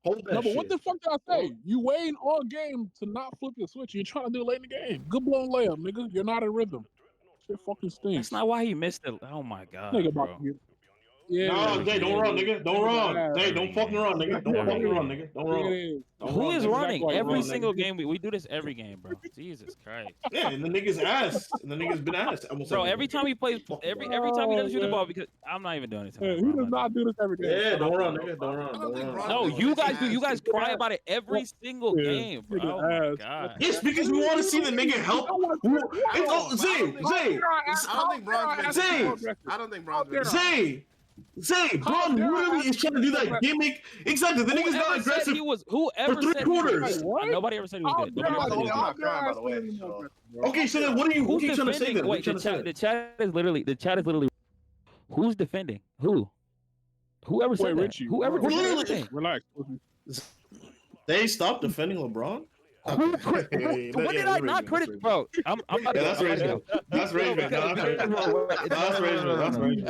Hold that No, but shit. what the fuck did I say? You waiting all game to not flip your switch. You're trying to do it late in the game. Good blown layup, nigga. You're not in rhythm. Shit fucking stinks. That's not why he missed it. Oh my god, Nigga bro. about to get. Yeah, No, Zay, don't run, nigga. Don't run. Zay, don't fucking run, nigga. Don't fucking run, nigga. Don't run. Who is running Exactly every run, single nigga. game? We do this every game, bro. Jesus Christ. Yeah, and the nigga's ass. And the nigga's been ass. Bro, every time he plays, every time he doesn't shoot the ball, because I'm not even doing this. He does not do this every game. Yeah, don't run, nigga. Don't run. Don't run. No, you guys do. You guys cry about it every single game, bro. Oh my god. It's because we want to see the nigga help. Zay. I don't think Bron's Zay, Bron literally is trying to do that gimmick. Exactly. The nigga's not aggressive. Whoever for 3 quarters. Nobody ever said he was good. I'm not crying, by the way. So. Okay, so then what are you trying to say then? Wait, the chat is literally. Who's defending? Whoever said that. Richie. Whoever defending. Relax. They stopped defending LeBron. When did I not critic, bro? I'm about to. That's rage. That's rage. That's rage.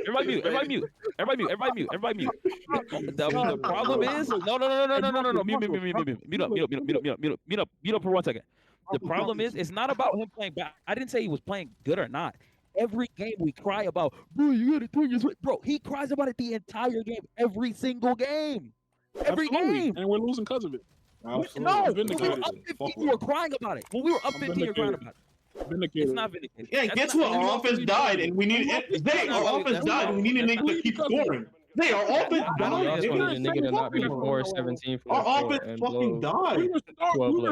Everybody mute. The problem is no. Mute up for 1 second. The problem is, it's not about him playing bad. I didn't say he was playing good or not. Every game we cry about, bro, you gotta turn your switch. Bro, he cries about it the entire game, every single game. Every game. And we're losing because of it. Absolutely. No, when we were up 15, you were crying about it. When we were up 15, you're crying about it. Vindicated. It's not vindicated. Yeah, guess what? Our offense died, and we needed our offense died, and we needed a nigga to keep scoring. Our offense died. Nigga to not be 4-17 for our offense fucking died. We were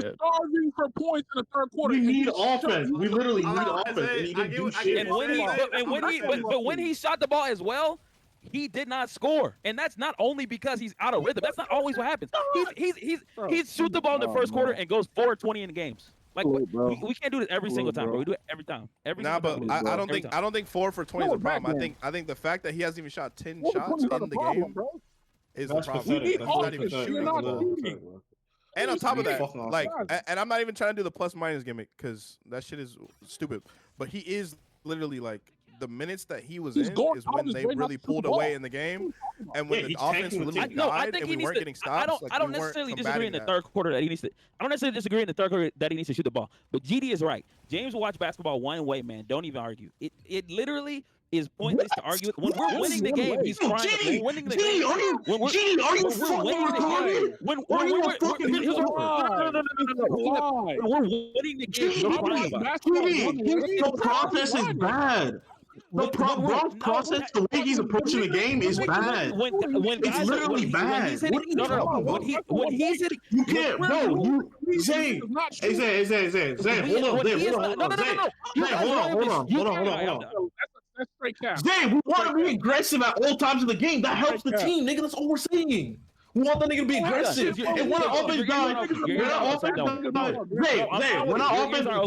starving for points in the third quarter. We need offense. We literally need offense, and he didn't do shit. But when he shot the ball as well, he did not score, and that's not only because he's out of rhythm. That's not always what happens. He's shoot the ball in the first quarter and goes 4-20 in the games. Like we can't do this every single time, bro. We do it every time. I don't think 4 for 20 is a problem. I think the fact that he hasn't even shot 10 shots in the game is the problem. He's not even shooting the ball. And on top of that, like, and I'm not even trying to do the plus minus gimmick because that shit is stupid. But he is literally like, the minutes that he was in is when they really pulled away in the game, and when the offense really died and we weren't getting stops. I don't necessarily disagree in the third quarter that he needs to. I don't necessarily disagree in the third quarter that he needs to shoot the ball. But GD is right. James will watch basketball one way, man. Don't even argue. It literally is pointless to argue. When we're winning the game, he's crying. We're winning the game. Are you fucking retarded? When we're winning the game, the process is bad. Bron's process, the way he's approaching the game is bad. It's literally bad. When he's hitting, you can't, bro. Zay, hold on. That's straight cap. Zay, we want to be aggressive at all times of the game. That helps the team, nigga. That's all we're saying. We want the nigga to be aggressive. And when our offense died, when our offense died, when our offense died,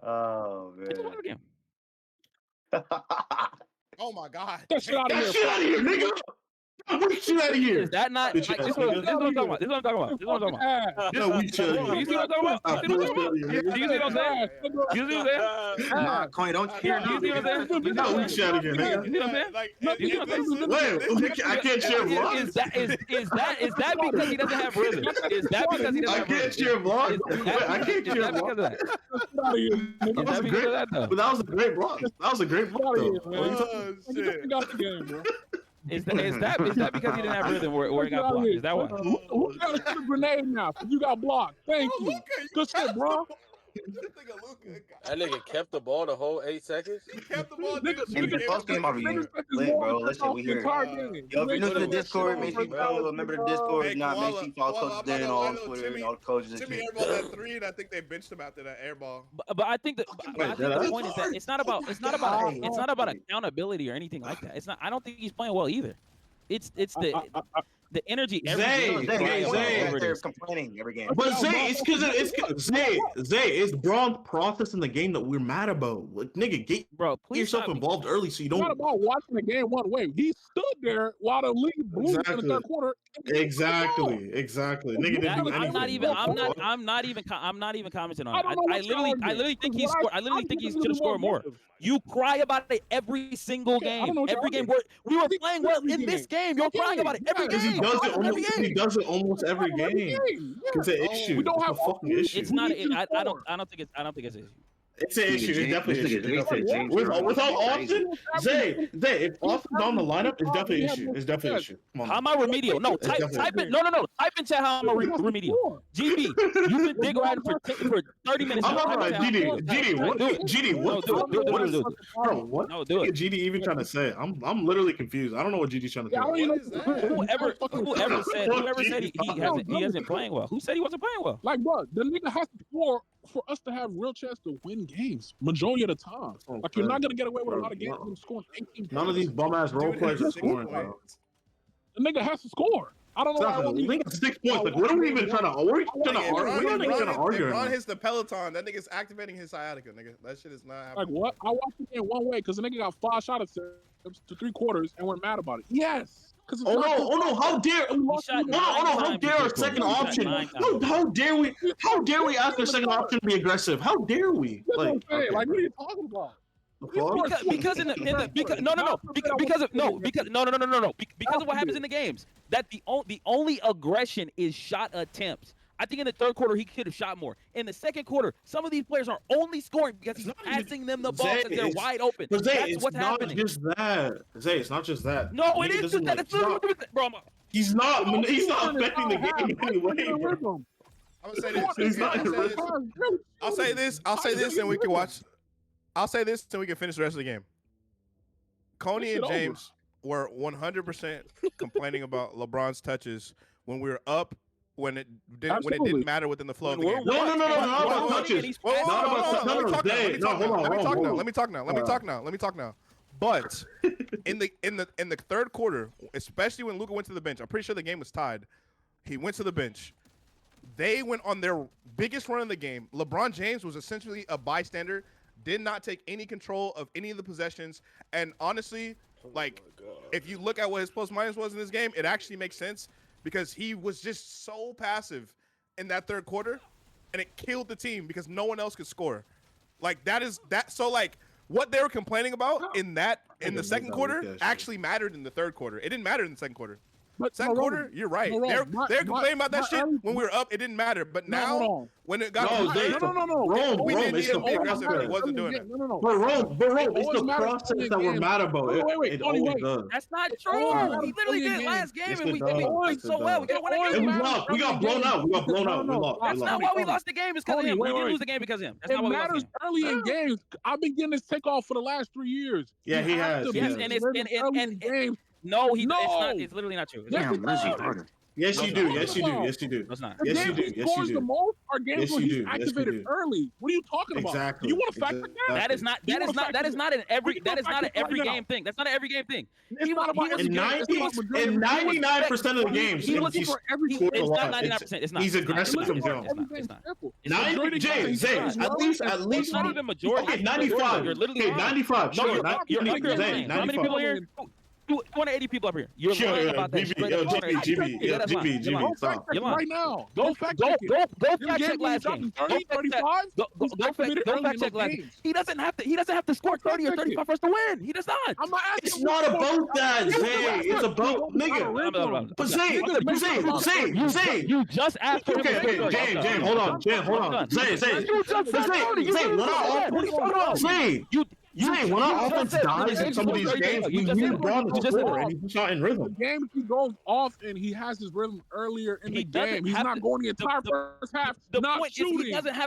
oh man. Oh my god. Get shit out of here, nigga. Get out of here. Is that not? This is what I'm talking about. No, we chill. You see what I'm talking about? You see what I'm saying? You see what I'm saying? Nah, Coin, don't cheer. You see what I'm saying? No, we chill here, nigga. You see what I'm saying? Wait, I can't share vlogs. Is that because he doesn't have rhythm? Is that because he doesn't have rhythm? I can't share vlogs. I can't share vlogs. But that was a great vlog. That was a great vlog, though. Oh shit! Got the game, bro. Is that because he didn't have rhythm where he got blocked? Is that why? Who got to shoot a grenade now? You got blocked. Thank you. Good shit, bro. That nigga kept the ball the whole 8 seconds. He kept the ball. And the first game over here, lit, bro. Listen, we here. Yo, if you're new to the Discord, make sure you follow a member of the Discord. If not, make sure you follow Coach Dan on Twitter and all the coaches. Timmy airballed that 3, and I think they benched him after that airball. But I think the point is that it's not about accountability or anything like that. It's not. I don't think he's playing well either. It's the energy. Zay, they're complaining every game. But Zay, it's because it's Bron's process in the game that we're mad about. Like, nigga, get yourself involved early so you don't. It's not about watching the game one way. He stood there while the league blew in the third quarter Exactly. Nigga didn't do anything. I'm not even commenting on it. I literally think he scored. I literally think he should have scored more. You cry about it every single game. Every game. We were playing well in this game. You're crying about it every game. He does it almost every game. It's an issue. We don't have a fucking issue. It's not. I don't think it's an issue. It's an issue. It's definitely an issue. Without Austin, Zay, if Austin's on the lineup, it's definitely an issue. It's definitely an issue. Come on. How am I remedial? No, type in. No. Type in chat how I'm a remedial. GB, you been dick riding for 30 minutes. I'm not right. GD, what the fuck? Bro, what? No, do it. GD even trying to say? I'm literally confused. I don't know what GD's trying to say. Whoever said he hasn't playing well? Who said he wasn't playing well? Like, bro, the nigga has to score for us to have real chance to win games majority of the time. Like, you're not gonna get away with a lot of games scoring 18 None of these bum ass role players are scoring, bro. The nigga has to score. I don't know why I want 6 points. Like, what are we even trying to argue? We're not trying to argue. Ron hits the Peloton. That nigga's activating his sciatica, nigga. That shit is not happening. Like, what? I watched the game one way because the nigga got 5 shot attempts to 3 quarters and we're mad about it. Yes. Oh no! How dare? How dare our second option? How dare we? How dare we ask our second option to be aggressive? How dare we? Like, what are you talking about? Because of what happens in the games, that the only aggression is shot attempts. I think in the third quarter he could have shot more. In the second quarter, some of these players are only scoring because he's passing them the ball because they're wide open. That's what's happening. It's not just that. Zay, it's not just that. No, it is just that. It's bro. He's not affecting the game anyway. I'm gonna say this. I'll say this, and we can watch. I'll say this until we can finish the rest of the game. Coney and James were 100% complaining about LeBron's touches when we were up. When it didn't matter within the flow of the game. No, not about touches. Let me talk now. But in the third quarter, especially when Luka went to the bench, I'm pretty sure the game was tied. He went to the bench. They went on their biggest run in the game. LeBron James was essentially a bystander, did not take any control of any of the possessions, and honestly, if you look at what his plus minus was in this game, it actually makes sense. Because he was just so passive in that third quarter, and it killed the team because no one else could score. Like so what they were complaining about in the second quarter actually mattered in the third quarter. It didn't matter in the second quarter. But second quarter, you're right. They're complaining about that shit when we were up. It didn't matter. But now, when it got Rome, it's the process. He wasn't doing it. But Rome, it's the process that we're mad about. It always does. That's not true. We literally did last game, and we played so well. We got one. We got blown out. We lost. That's not why we lost the game. It's because of him. We didn't lose the game because of him. That's not why we lost the game. Early in games. I've been getting this takeoff for the last 3 years. Yeah, he has. Yes, and no, it's not. It's literally not true. Damn, Lizzie harder. Yes, you do. Yes, you do. Yes, you do. It's not. Yes, you do. Yes, you do. The most are games where he's activated early. What are you talking about? Exactly. You want to factor that? That is not an every game thing. That's not an every game thing. It's not about in 99% of the games, he's looking for every. It's not 99%. It's not. He's aggressive from jump. It's not. 90, Jay, at least not even majority. Okay, 95. You're literally 95. Sure, you're 95. How many people here? 280 people up here. You're lying about that. GB, stop. You're lying right now. Go fact check last game. Go fact check last game. He doesn't have to score 30 or 35 for us to win. He does not. I'm not asking. It's not about that, Zay. It's about nigga. But Zay. You just asked for him. Okay, James, hold on. Zay, when our offense dies in some of these games, we need Braun to score, and he's not in rhythm. The game, he goes off and he has his rhythm earlier in the game. He's not going the entire first half. The point is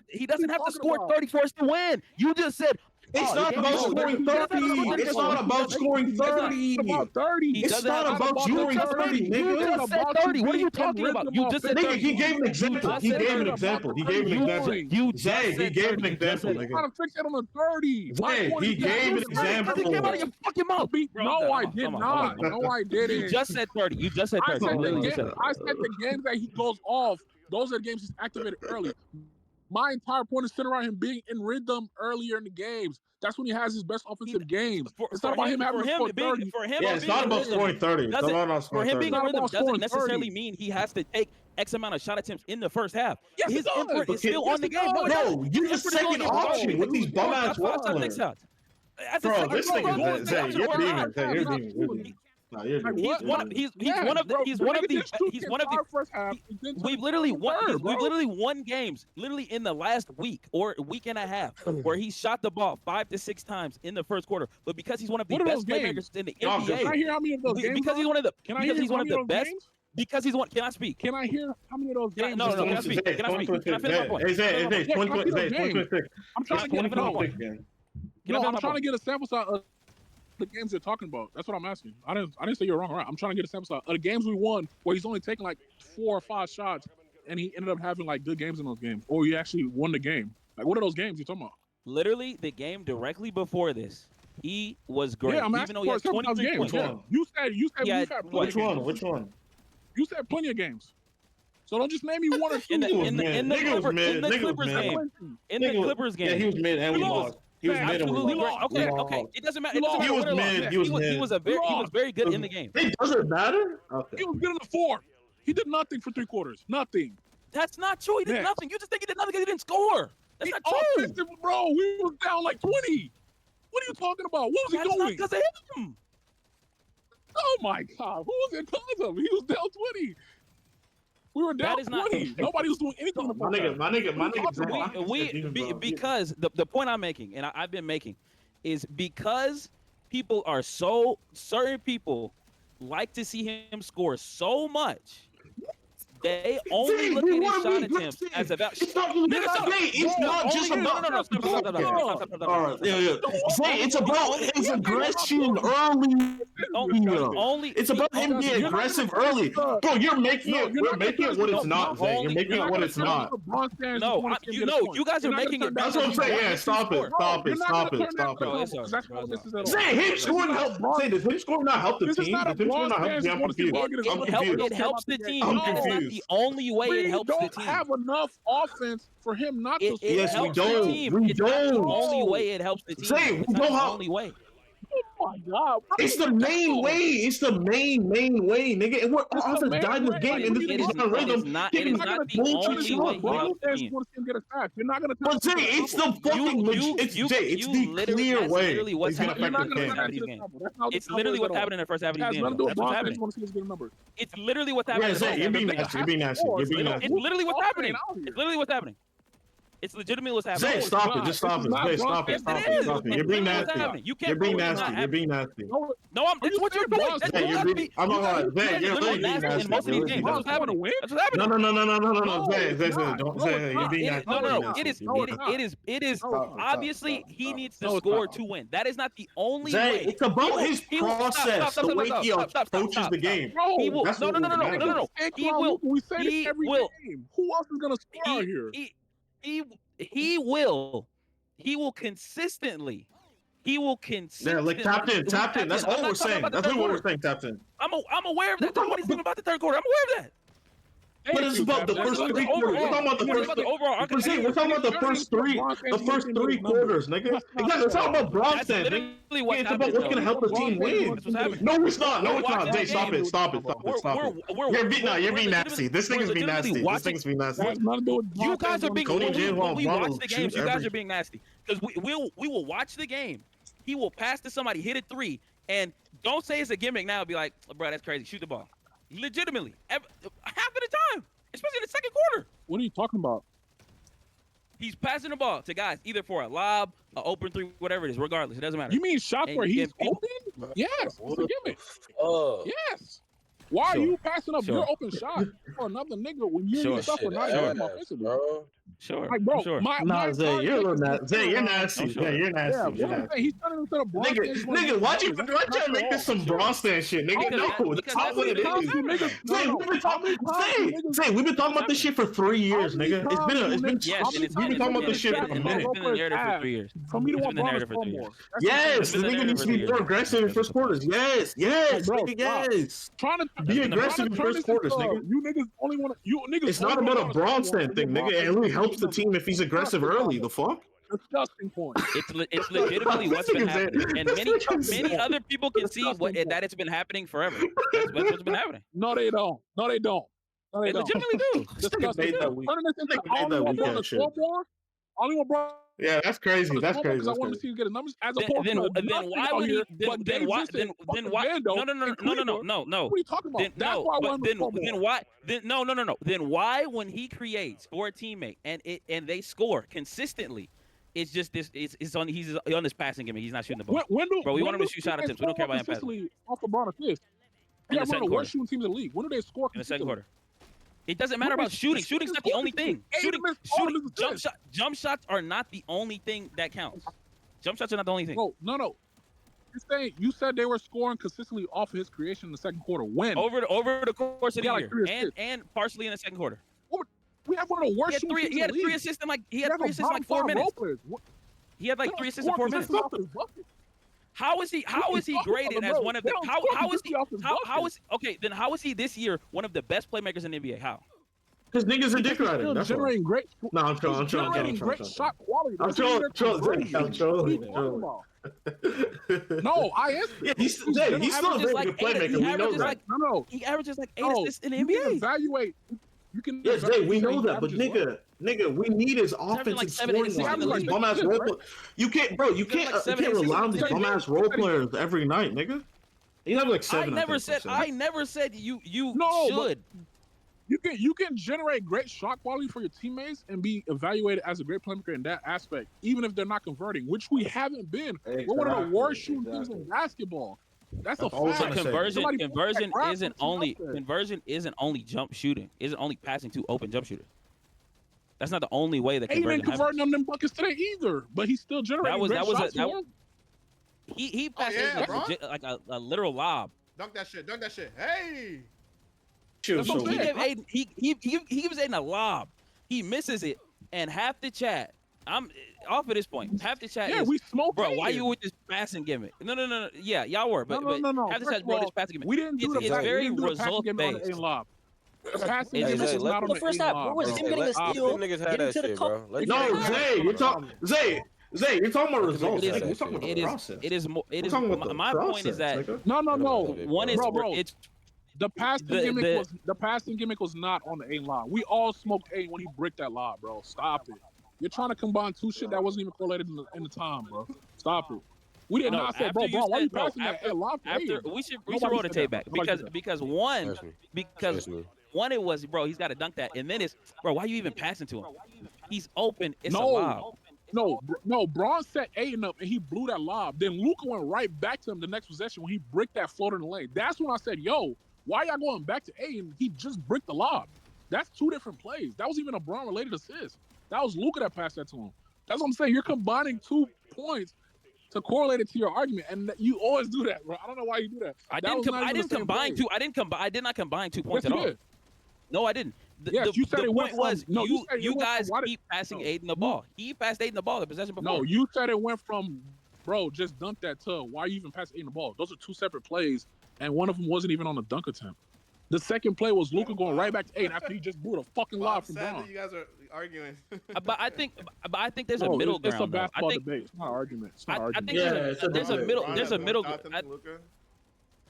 he doesn't have to score 30 for us to win. You just said. It's not about scoring 30. It's not about scoring 30. It's not about scoring 30, nigga. You just said 30. What are you talking about? You just said 30. He gave an example. He gave an example. Zay, he gave an example, nigga. I'm trying to fix it on the 30. Zay, he gave an example. It came out of your fucking mouth. No, I did not. No, I didn't. You just said 30. You just said 30. I said the games that he goes off, those are the games he's activated early. My entire point is centered around him being in rhythm earlier in the games. That's when he has his best offensive games. It's not about him having to score 30. Yeah, it's not about scoring 30. For him being in rhythm doesn't necessarily mean he has to take X amount of shot attempts in the first half. Yes, his imprint is still on the game. No, you're just second option with these bum ass wall players. Bro, this nigga, Zay, you're beaming. No, you're he's one of the first half. We've literally won games literally in the last week or week and a half where he shot the ball 5 to 6 times in the first quarter. But because he's one of the best playmakers in the NBA, can I hear how many of those games? Because he's one of the best. Because he's one. Can I speak? Can I hear how many of those games? No. Can I speak? Can I speak? Can I finish my point? I'm trying to get a sample size of the games they're talking about. That's what I'm asking. I didn't say you're wrong or right. I'm trying to get a sample size of the games we won where he's only taking like 4 or 5 shots and he ended up having like good games in those games, or he actually won the game. Like, what are those games you're talking about? Literally, the game directly before this, he was great. Yeah, I'm even though he had 23 points. You said which one? You said plenty of games. So don't just name me one or two. In the Clippers game. Yeah, he was mid and we lost. He was mid and we lost. Okay. It doesn't matter. He was mid. He was very good in the game. It doesn't matter? Okay. He was good in the 4th. He did nothing for 3 quarters. Nothing. That's not true. He did nothing. You just think he did nothing because he didn't score. That's not true. Bro, we were down like 20. What are you talking about? What was he doing? Not because of him. Oh my God. Who was it because of? He was down 20. We were down 20. Nobody was doing anything about that. My nigga. Because the point I'm making, and I've been making, is because certain people like to see him score so much, they only look at his shot attempts as about. It's not just about. All right, it's about his aggression early. It's about him being aggressive early. Bro, you're making it. We're making it what it's not. Zay. You're making it what it's not. No, you guys are making it. That's what I'm saying. Yeah, stop it. Zay, him scoring help. Zay, does him scoring not help the team? Does him scoring not help the team? I'm confused. It helps the team. I'm confused. The only way it helps the team. We don't have enough offense for him not to. Yes, we don't. We It's not the only way it helps the team. Zay, It's not the only way. Oh my God! It's the main way. It's the main way, nigga. And we're offense died in this game, and this is not rhythm. It is not the only way. You're not gonna. But Zay, it's the fucking. It's the clear way. He's gonna affect the game. It's literally what's happening in the first half of the game. That's what's happening. It's literally what's happening. Yeah, Zay, you're being nasty. It's literally what's happening. It's literally what's happening. It's legitimately what's happening. Zay, stop it. Just stop it. Zay, stop it. Stop it. You're being nasty. You're being nasty. You're being nasty. No, it's what you're doing. I'm not. Zay, you're being nasty. In most of these games, that's what's happening. That's what's happening. No. Zay, don't say you're being nasty. No. It is. Obviously, he needs to score to win. That is not the only way. It's about his process, the way he approaches the game. He will. No. He will. We say this every game. Who else is gonna score here? He will consistently. Yeah, like tapped in. That's all we're saying. That's what we're saying, tapped in. I'm aware of that. Nobody's even about the third quarter. I'm aware of that. But it's about the first 3 quarters. We're talking about the first. We're talking about the first three quarters, nigga. Exactly. It's all about Bronson. It's about what's gonna help the team win. No, it's not. Zay, stop it. You're being nasty. This thing is being nasty. You guys are being. When we watch the games, you guys are being nasty because we will watch the game. He will pass to somebody, hit a 3, and don't say it's a gimmick now. Be like, oh, bro, that's crazy. Shoot the ball. Legitimately, half of the time, especially in the second quarter. What are you talking about? He's passing the ball to guys either for a lob, an open 3, whatever it is. Regardless, it doesn't matter. You mean shots where he's open? Yes, it's a gimmick. Yes. Why are you passing up your open shot for another nigga when you yourself are not even offensively? Sure. Like, bro, sure. Zay, you're a little nasty. Zay, you're nasty. Zay, you're nasty. He's turning into a nigga, why'd you make this some Bronson shit, nigga? No, that's not what it is. Zay, we've been talking about this shit for 3 years, nigga. We've been talking about this shit for a minute. It's been the narrative for 3 years. For me to want Bronson for more. Yes, the nigga needs to be more aggressive in first quarters. Yes, nigga, yes. Trying to be aggressive in first quarters, nigga. You niggas only want to. It's not about a Bronson thing, nigga. It really helps helps the team if he's aggressive early. The fuck? Disgusting point. It's legitimately what's been happening, and many other people can see that it's been happening forever. That's what's been happening. No, they don't. No, they don't. No, they They legitimately do. Disgusting. Only one bro. Yeah, that's crazy. That's crazy. Because I want to see you get his numbers as a then why would he? Then why? No. What are you talking about? That's why I want him to then why? No. Then why, when he creates for a teammate and they score consistently, it's just this. He's on this passing gimmick. He's not shooting the ball. Bro, we want him to shoot shot attempts. We don't care about him passing. Off LeBron assists. Yeah, one of the worst shooting teams in the league. When do they score in the second quarter? It doesn't matter about shooting. Shooting's not the only thing. Jump shots are not the only thing that counts. Jump shots are not the only thing. Bro, no. You said they were scoring consistently off of his creation in the second quarter. When? Over the course of the year, and partially in the second quarter. We have one of the worst. He had 3 assists in like 4 minutes. He had like 3 assists in 4 minutes. How is he graded as one of the how is he this year one of the best playmakers in the NBA? How? Because niggas are dick riding. That's generating great. No, I'm trolling. Great shot quality. I'm trolling. No, I am. Yeah, he's still a very good playmaker. We know that. No. He averages like 8 assists in the NBA. Evaluate. You can. Yes, Jay, we know that, but nigga, we need his offensive scoring line. These bum ass role players. You can't rely on these bum ass role players every night, nigga. You have like 7. I never said you should. You can generate great shot quality for your teammates and be evaluated as a great playmaker in that aspect, even if they're not converting, which we haven't been. Exactly. We're one of the worst shooting teams in basketball. That's a fact. Conversion isn't only jump shooting. Isn't only passing to open jump shooters. That's not the only way that conversion happens. He didn't convert them buckets today either, but he's still generating great shots. He passed like a literal lob. Dunk that shit. Hey. He gives Aiden a lob. He misses it, and half the chat. I'm off at this point. Half the chat is, we smoke. Bro, why you with this passing gimmick? No. Yeah, y'all were, but no. half the chat, bro, this passing gimmick. We didn't do it's very result based. Passing gimmick was not on the first half. Bro, was him getting a steal. Niggas had that shit, bro. No, Zay, you're talking about results. We're talking about the process. It is more. My point is that no. One is bro. It's the passing gimmick was not on the Aiden lob. We all smoked Aiden when he bricked that lob, bro. Stop it. You're trying to combine two shit that wasn't even correlated in the time, bro. Stop it. We did not say, bro, why you passing that lob? We should roll the tape back because one it was, bro, he's got to dunk that, and then it's, bro, why you even passing to him? He's open. It's a lob. No, Braun set Aiden up and he blew that lob. Then Luka went right back to him the next possession when he bricked that floater in the lane. That's when I said, yo, why y'all going back to Aiden? He just bricked the lob. That's 2 different plays. That was even a Braun related assist. That was Luka that passed that to him. That's what I'm saying. You're combining 2 points to correlate it to your argument, and you always do that, bro. I don't know why you do that. I did not combine 2 points at all. No, I didn't. You said it went from. You guys keep passing Aiden the ball. He passed Aiden the ball the possession before. No, you said it went from, bro, just dunk that to why you even passing Aiden the ball. Those are 2 separate plays, and one of them wasn't even on a dunk attempt. The second play was Luka going right back to Aiden after he just blew the fucking lob from Braun. You guys are arguing. But I think there's a middle ground. It's a basketball debate. It's not an argument. I think there's a middle.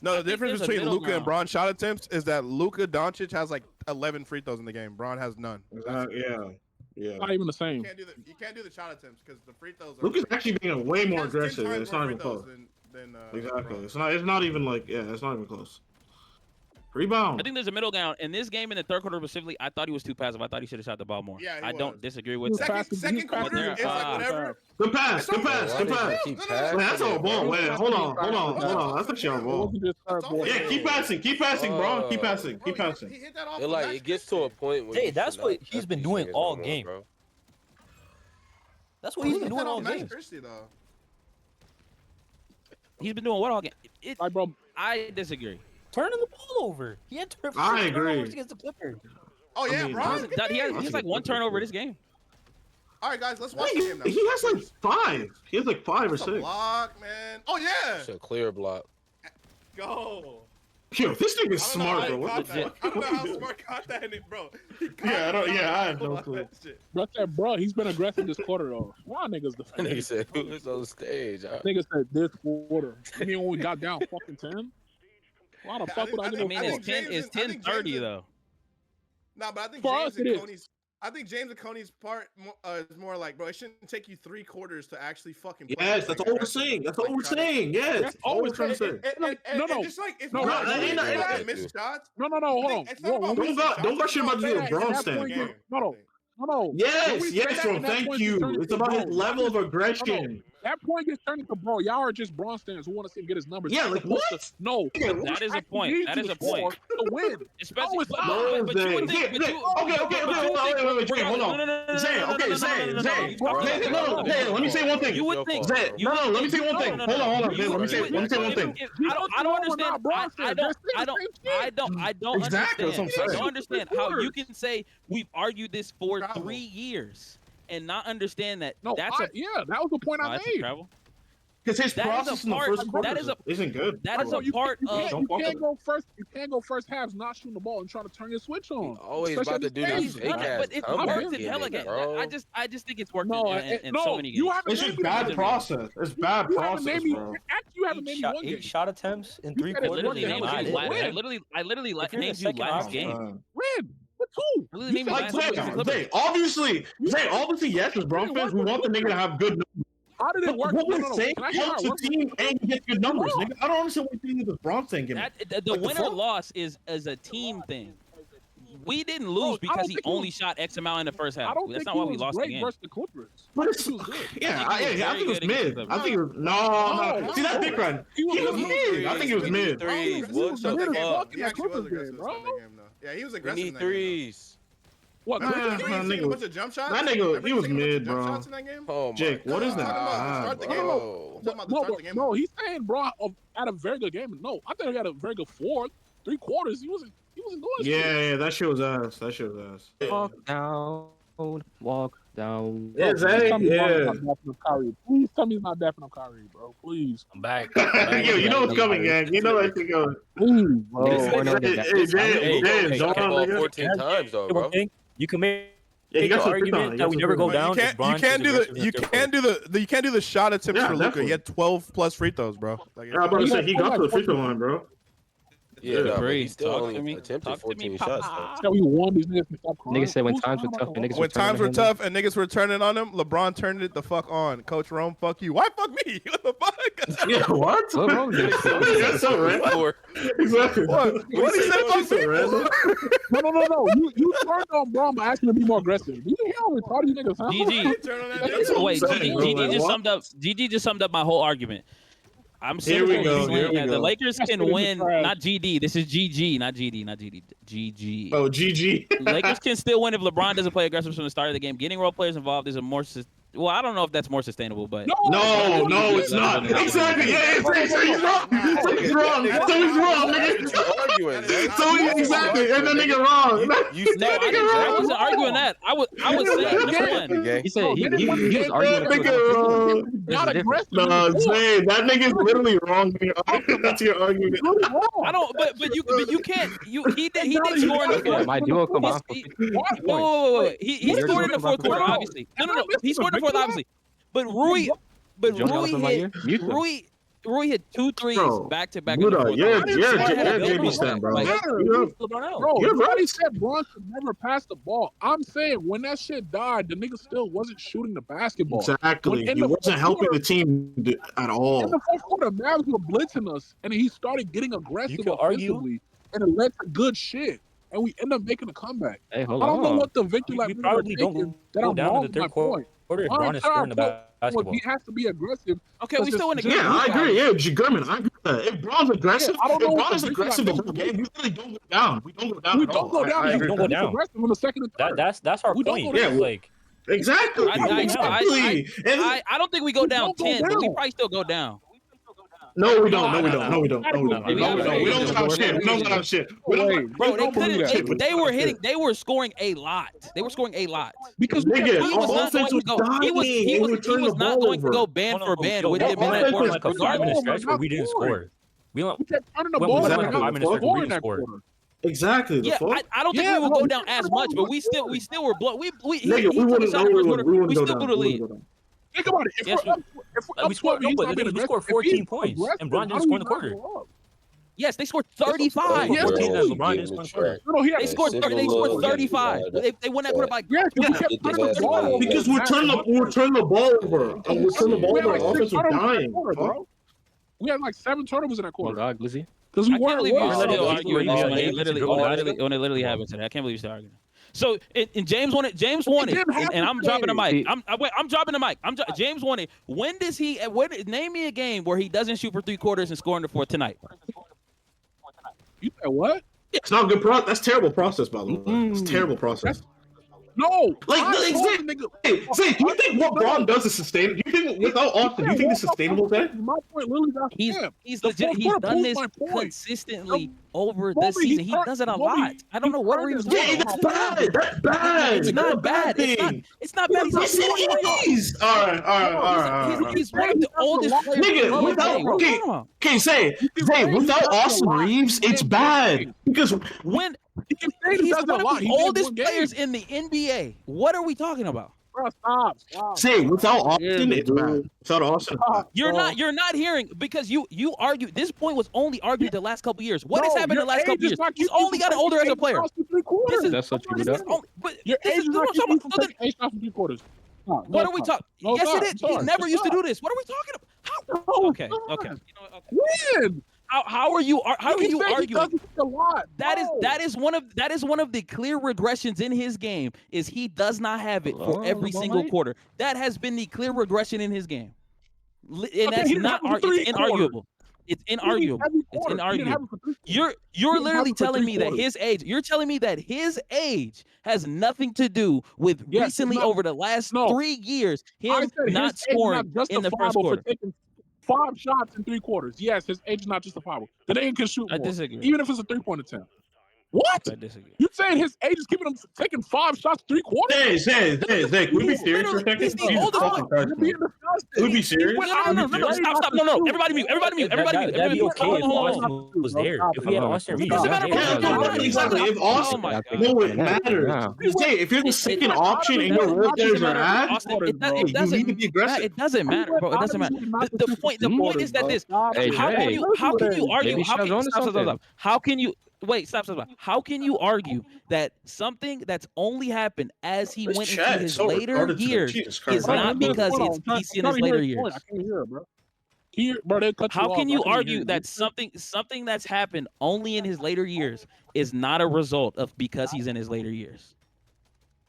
No, the difference between Luka and Braun shot attempts is that Luka Doncic has like 11 free throws in the game. Braun has none. Yeah. Not even the same. You can't do the shot attempts because the free throws are. Luka's actually being way more aggressive. It's not even close. Exactly. It's not even like it's not even close. Rebound. I think there's a middle ground. In this game, in the third quarter specifically, I thought he was too passive. I thought he should have shot the ball more. Yeah, I don't disagree with that. Second quarter is like whatever. Good pass. Man, that's all ball. Wait, hold on. That's actually our ball. Yeah, keep passing, bro. Keep passing. It gets to a point where. Hey, that's what he's been doing all game. That's what he's been doing all game. He's been doing what all game? I disagree. Turning the ball over. He had turnovers against the Clippers. Oh yeah, bro. He has like 1 turnover this game. All right, guys, let's watch the game now. He has like 5. He has like 5 or 6. Block, man. Oh yeah. It's a clear block. Go. Yo, this nigga's I don't know smart, how bro. he What caught the that. fuck? I don't know how Smart caught that in it, bro. Yeah, I have no clue. Bro said, bro, he's been aggressive this quarter though. Why niggas defending? Nigga said who was on stage? Nigga said this quarter. I mean, when we got down fucking 10. Why the fuck would I give a fuck? I mean, it's 10:30 though. Nah, but I think For James us, and it is. Coney's. I think James and Coney's part is more like, bro, it shouldn't take you 3 quarters to actually fucking. Yes, that's all we're saying. That's all we're saying. Yes, That's all we're trying to say. No. Just like it's No, not no, like no, they miss shots. No, hold on. It's not about missing shots. Don't got shit about the At LeBron that point, stand. No. Yes, bro. Thank you. It's about his level of aggression. That point gets turned into, bro, y'all are just Braun stands who want to see him get his numbers. Yeah, like what? No. That is a point. That is a point. To win. Especially, No, but you would think. Okay, hold on. Zay, okay, Zay. No, let me say one thing. You would think. Zay, no, let me say one thing. Hold on. Let me say one thing. I don't understand. I don't Exactly, that's what I'm understand. I saying. don't understand how you can say we've argued this for 3 years and not understand that. No, that was the point I made. Because his That is a process in the part- first quarter that is a- isn't good. That is a part of. You can't go first. You can't go first halves not shooting the ball and trying to turn your switch on. Always Especially about to do at this the fake stage. ass But it comeback works in in hella it, games. bro. I just think it's worked No, in no, so many you games. haven't It's named just me bad one. process. It's bad You haven't process, named me. bro. Actually, you haven't named me one game. 8 shot attempts in You 3 said it's quarters. one game. I literally If you're in the named you second last half, game. Win. What two? I literally named you Like, last game. Zay, obviously, yes, as Brown fans, we want the nigga to have good numbers. How did it work? What we're No. saying Can I hear helps how the it team and get good numbers, nigga. I don't understand what you're doing with the Brown thing. The Like, win the or fuck? loss is a team thing. We didn't lose because he only shot X amount in the first half. I don't That's think not he why we was lost the great game. versus the Clippers. But it's He was good. yeah, I think he was I think it was very good mid. against I think it was no. See that dick run? He He was mid. I think it was mid. Threes. He was What mid the as fuck? fuck in He that actually was Clippers aggressive game, in bro. that game, though. Yeah, he was We aggressive. need in that game, threes. What? Nah, though. You nah, ain't seen a nigga. bunch of jump shots. That nigga, he was Every single bunch of mid, jump bro. shots in that game? Oh my Jake, what is I'm talking about that? start the game. bro. I'm talking about the start the game. No, he's saying, bro, had a very good game. No, I think he had a very good 3 quarters. He wasn't doing shit. Yeah, that shit was ass. Walk down. Yeah, Please Zay, tell me yeah. Bron's not dapping up Kyrie. Please tell me he's not dapping up Kyrie, bro. Please. I'm back. Yo, you know what's coming, gang. You know that shit going. Please, bro. Hey, James, don't Got run, the ball nigga. 14 times though, bro. You can make Yeah, you the got some free argument that we never go down. You can't do the shot attempts Yeah, for Luka. definitely. He had 12 plus free throws, bro. Like, I'm about to say he got to the free throw line, bro. Yeah, no, but Bree, he still talk to only me. attempted Talk to 14 me, shots. Papa. Tell me one these niggas can stop crying. Niggas said when Who's times were crying tough about and the niggas when turning times were on him. tough and niggas were turning on him, LeBron turned it the fuck on. Coach Rome, fuck you. Why fuck me? What the fuck? Yeah, what? What wrong with this? That's so random. Exactly. What he said about me? No. You turned on Braun by asking him to be more aggressive. Do you hear how retarded you niggas sound? GG. Turn on that That's what I'm Wait, saying, bro. GG Like, just what? summed up. GG just summed up my whole argument. I'm Here we simply go, saying here we that the go. Lakers That's can what it win, is, Brad. not GD. This is GG, not GD, not GD. GG. Oh, GG. Lakers can still win if LeBron doesn't play aggressive from the start of the game. Getting role players involved is a more well, I don't know if that's more sustainable, but No, it's not. Exactly. Yeah, so he's wrong. So he's wrong, nigga. Exactly. And that nigga wrong. no, I wasn't arguing that. I was saying number one. He said he was arguing That with nigga wrong. Not aggressive. Nah, Zay, that nigga's literally wrong. That's your argument. I don't, but you can't. He did score in the fourth. My duo combined for 50 points. Wait. He scored in the fourth quarter, obviously. No. He scored in the fourth, obviously. But Rui hit 2 threes Bro, back to back. in the Buddha, fourth you're quarter. JB stan, bro. Like, Bro, You're nobody said Braun should never pass the ball. I'm saying when that shit died, the nigga still wasn't shooting the basketball. Exactly. In He the wasn't fourth helping quarter- the team at In all. the fourth quarter, Mavs were blitzing us, and he started getting aggressive You could argue- offensively, and it led to good shit. And we end up making a comeback. Hey, hold I on. don't know what the victory We like probably taking, don't that go I'm down wrong to the with my third quarter point. if Braun is scoring the basketball. He has to be aggressive. Okay, we still in the game. Yeah, I agree. Yeah, Gurman, I agree with that. If Braun's aggressive, I don't know if what Braun is the aggressive the victory whole game, we really don't go down. We don't go down We at all. don't go down. I We agree don't with go that. down. aggressive in the second and third. That's our We don't point. go down. It's like Exactly. Exactly. I don't think we go down don't go 10, but we down. probably still go down. No, we don't. We don't go down shit. We don't go down shit. Bro, they couldn't. They were hitting. They were scoring a lot. Because Nigga, he was not going to go. He was not going to go band for band with Yo, him in that that offense was like a regardless. 5-minute stretch where we didn't score. We kept turning the ball exactly. over. 5 minutes for Scoring to that score. quarter. Exactly. Yeah, I don't think we would go down as much, but we still were blown. He took a shot in the first quarter. We still blew the lead. Think about it. If we're up 12, he's not being we aggressive. scored 14 points, and Bron didn't score in the quarter. Yes, they scored 35. Yeah, 14 and LeBron didn't score in the quarter. No, They scored 35. They won that quarter by because we're turning the ball over. And we're turning the ball over. Our offense was dying. We had like 7 turnovers in that quarter. Oh God, Glizzy. Because we I can't believe you're still arguing Yeah, when it literally happened today. I can't believe you're still arguing. So and James won it. James won it, and I'm dropping the mic. I'm dropping the mic. James won it. When does he? Name me a game where he doesn't shoot for 3 quarters and score in the 4th tonight. You said what? It's not a good process. That's terrible process, by the way. It's terrible process. No, Zay, do you think what Bron does is sustainable? Do you think without Austin, do you think it's sustainable, Zay? My point literally got He's legit. He's done this consistently over this season. He does it a lot. I don't know what he was doing. Yeah, that's bad. That's bad. It's not bad. It's not bad. He's all right. He's one of the oldest nigga. Without Zay, without Austin Reeves, it's bad because when he's one of the oldest players in the NBA. What are we talking about? Bro, stop. Say without Austin, it's bad. Without Austin, you're not hearing because you argue. This point was only argued the last couple years. What has happened in the last couple years? He's only gotten older as a player. That's what you do. What are we talking? Yes, it is. He never used to do this. What are we talking about? Okay. You know what? When? How are you arguing? A lot. That is one of the clear regressions in his game. Is he does not have it for every single quarter. That has been the clear regression in his game, and that's not it's inarguable. It's inarguable. You're literally telling me that his age. You're telling me that his age has nothing to do with recently over the last 3 years him not scoring in the first quarter. 5 shots in 3 quarters. Yes, his age is not justifiable. The nigga can shoot more, I disagree. even if it's a 3-point attempt. What? I disagree. You saying his age is keeping him taking 5 shots 3 quarters? Zay, can we be serious for a second? He's the oldest one. Can we be serious? No, stop. No. Everybody mute. That'd be okay if Austin was there. If we had Austin Reeves. Exactly. If Austin, it matters. Zay, if you're the second option and your role players are ass, you need to be aggressive. It doesn't matter, bro. It doesn't matter. The point is that this. How can you argue? How can you? Wait, stop. How can you argue that something that's only happened as he went into his later years is not because it's PC in his later years? I can't hear it, bro. How can you argue that something that's happened only in his later years is not a result of because he's in his later years?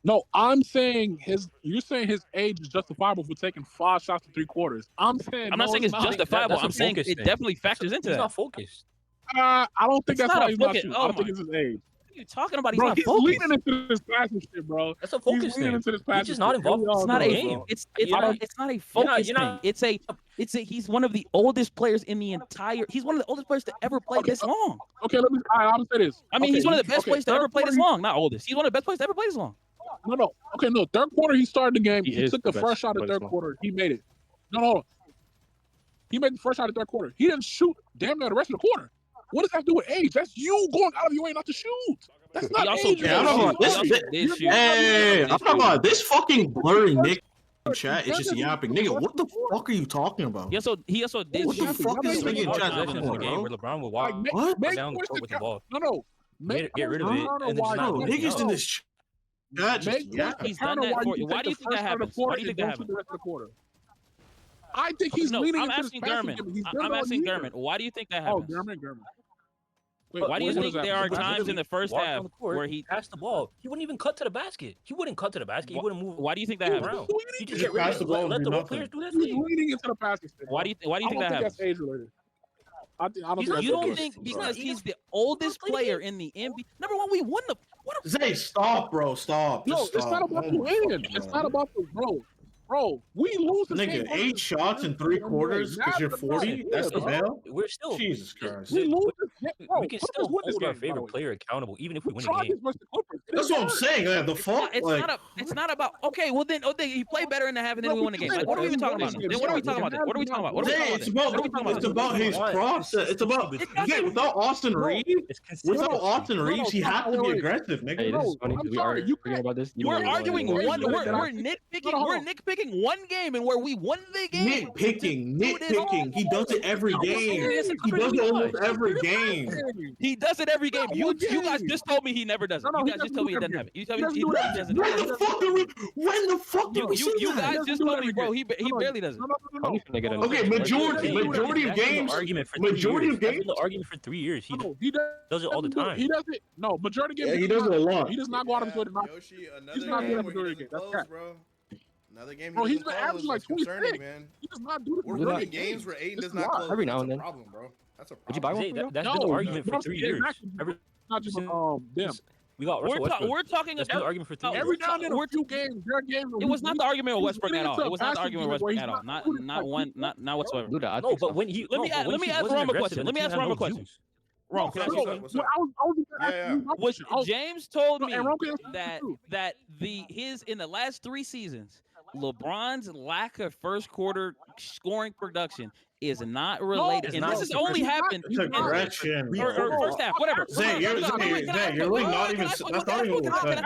No, I'm saying you're saying his age is justifiable for taking 5 shots in 3 quarters. I'm not saying it's justifiable. I'm saying it definitely factors into that. He's not focused. I don't think that's why he's not shooting. I don't think it's his age. What are you talking about? He's not focused. He's leaning into this passing shit, bro. That's a focus thing. He's just not involved. It's not a game. It's not a focus thing. It's a he's one of the oldest players in the entire. He's one of the oldest players to ever play this long. Okay, I'm say this. I mean, he's one of the best players to ever play this long. Not oldest. He's one of the best players to ever play this long. No. Okay, no. 3rd quarter, he started the game. He took the first shot of 3rd quarter. He made it. No. He made the first shot of 3rd quarter. He didn't shoot damn near the rest of the quarter. What does that have to do with age? That's you going out of your way not to shoot. That's not age. Hey, I'm talking about this fucking blurry Nick chat. It's just yapping. Nigga, what the fuck are you talking about? He also did. What the fuck is this nigga chat in the game where LeBron will walk down the court with the ball. No. Get rid of it. And then just not niggas in this chat. He's done that for you. Why do you think that happens? Why do you think that happens? I think he's leaning into this passing game. I'm asking German. Why do you think that happens? Oh, German. Wait, why do you think there are times in the first half where he passed the ball? He wouldn't even cut to the basket. He wouldn't cut to the basket. He wouldn't move. Why do you think that happens? He just get rid of it. Let the role players do that thing. He's leaning into the passing. Why do you think that happens? That's age related. I don't think you don't think because he's the oldest player in the NBA. Number one, we won the. Zay, stop, bro. Stop. No, it's not about the win. It's not about the bro. Bro, we lose the Nigga, 8 shots in 3 quarters because you're 40? That's the bail? We're still Jesus Christ. We lose we can still hold our favorite player accountable even if we win a game. That's what I'm saying. The fuck? It's not about okay. Well then, he played better in the half and then we won the game. Like, what are we even talking about? Then what are we talking about? What are we talking about? It's about his process. It's about without Austin Reeves. He has to be aggressive, nigga. Hey, this is funny. We are arguing about this. We're arguing one. We're nitpicking one game and where we won the game. Nitpicking. He does it every game. He does it almost every game. He does it every game. You guys just told me he never does it. You guys just told me it doesn't happen. You told me he does it. When the fuck did we see that? You guys just told me, bro. He barely does it. Okay, majority of games. Majority of games. The argument for 3 years. He does it all the time. He does it. No, majority of games. He does it a lot. He does not go out of his way to not. Yoshi, He's another not game doing where majority he of doesn't games. close, bro. Another game. Bro, he's been averaging like 26. man. He does not do this. We're winning games where Aiden does not close. Every now and then. That's a problem, bro. That's a problem. Would you buy one? That's been the argument for 3 years. Not just them. We got we're talking about the argument for 3 years. Every now and then, a few games, their games. It was not the argument with Westbrook at all. It was not the argument with Westbrook at all. Not whatsoever. No, but when he let me ask Rom a question. Let me ask Rom a question. Ron, can I ask you James told me that in the last 3 seasons, LeBron's lack of first quarter scoring production is not related, and this has only happened in first half. Whatever. Zay, you're really not even. That's not even what we're saying.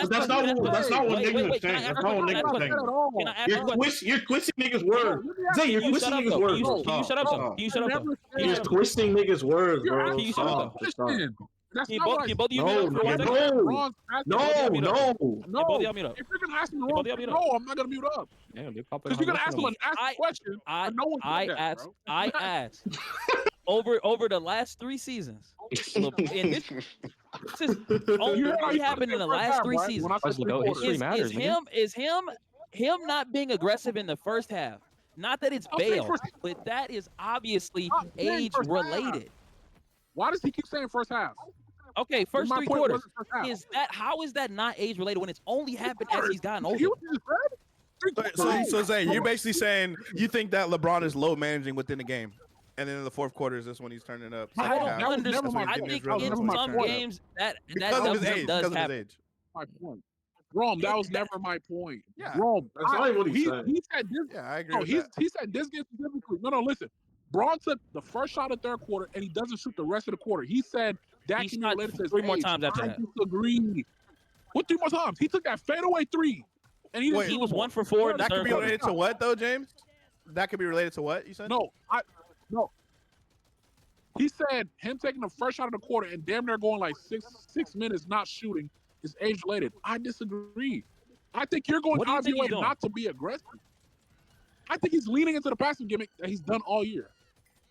That's not what niggas are saying. That's not what niggas are saying. You're twisting niggas' words. Zay, you're twisting niggas' words. Can you shut up? Can you shut up? You're twisting niggas' words, bro. Can you shut up? That's Can not both of you mute up for 1 second? No. Both of y'all mute up. If you're gonna ask me wrong, no, I'm not gonna mute up. Because you're gonna ask me a question. I asked over the last 3 seasons. And this is only happened in the last 3 seasons. Is him not being aggressive in the first half? Not that it's bail, but that is obviously age related. Why does he keep saying first half? Okay, first 3 quarters. How is that not age related when it's only happened as he's gotten older? So Zay, you're basically saying you think that LeBron is low managing within the game, and then in the fourth quarter is this when he's turning up. I don't understand. I think in some games that does happen. My point. Rome, that was never my point. Yeah. Rome, that's not what he said. He said this. Yeah, I agree. With that. He said this game specifically. No, listen. Braun took the first shot of third quarter, and he doesn't shoot the rest of the quarter. He said that can be related to 3 more times after that. I disagree. What 3 more times? He took that fadeaway 3, and he was 1 for 4. That could be related to what, though, James? That could be related to what you said? No. He said him taking the first shot of the quarter and damn near going like six minutes not shooting is age related. I disagree. I think you're going out of your way not to be aggressive. I think he's leaning into the passing gimmick that he's done all year.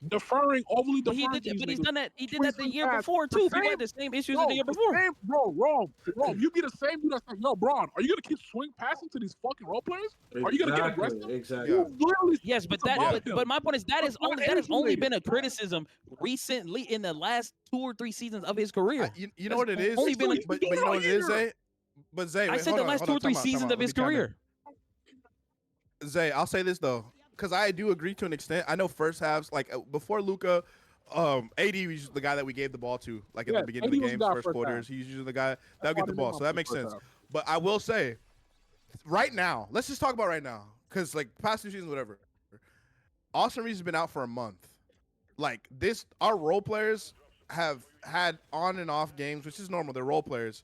Overly deferring. But he's done that. He did that the year before too. People had the same issues the year before. Bro, you be the same dude that's like, yo, Braun, are you gonna keep swing passing to these fucking role players? Are you gonna get aggressive? Exactly. Yes, but my point is that has only been a criticism recently in the last 2 or 3 seasons of his career. You know what it is? But you know what it is, Zay? But Zay, I said the last 2 or 3 seasons of his career. Zay, I'll say this though, because I do agree to an extent. I know first halves, like before Luka, AD was the guy that we gave the ball to, like at the beginning of the game, first quarters. He's usually the guy that would get the ball, so that makes sense. But I will say, right now, let's just talk about right now, because like past 2 seasons, whatever. Austin Reeves has been out for a month. Like this, our role players have had on and off games, which is normal. They're role players.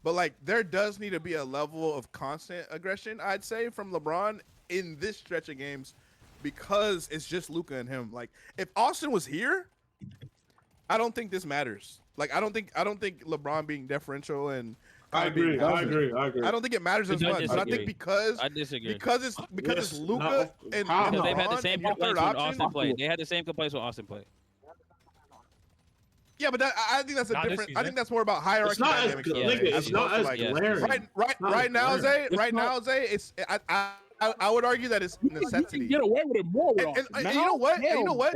But like there does need to be a level of constant aggression, I'd say, from LeBron in this stretch of games, because it's just Luka and him. Like if Austin was here, I don't think this matters. Like I don't think LeBron being deferential and I agree. I don't think it matters as much. But I think because it's Luka and they've had the same complaints when Austin played. They had the same complaints when Austin played. Yeah, but I think that's a different. I think that's more about hierarchy dynamics. It's not as glaring. Right now, Zay. It's I would argue that it's necessity. You can get away with it more. And you know what?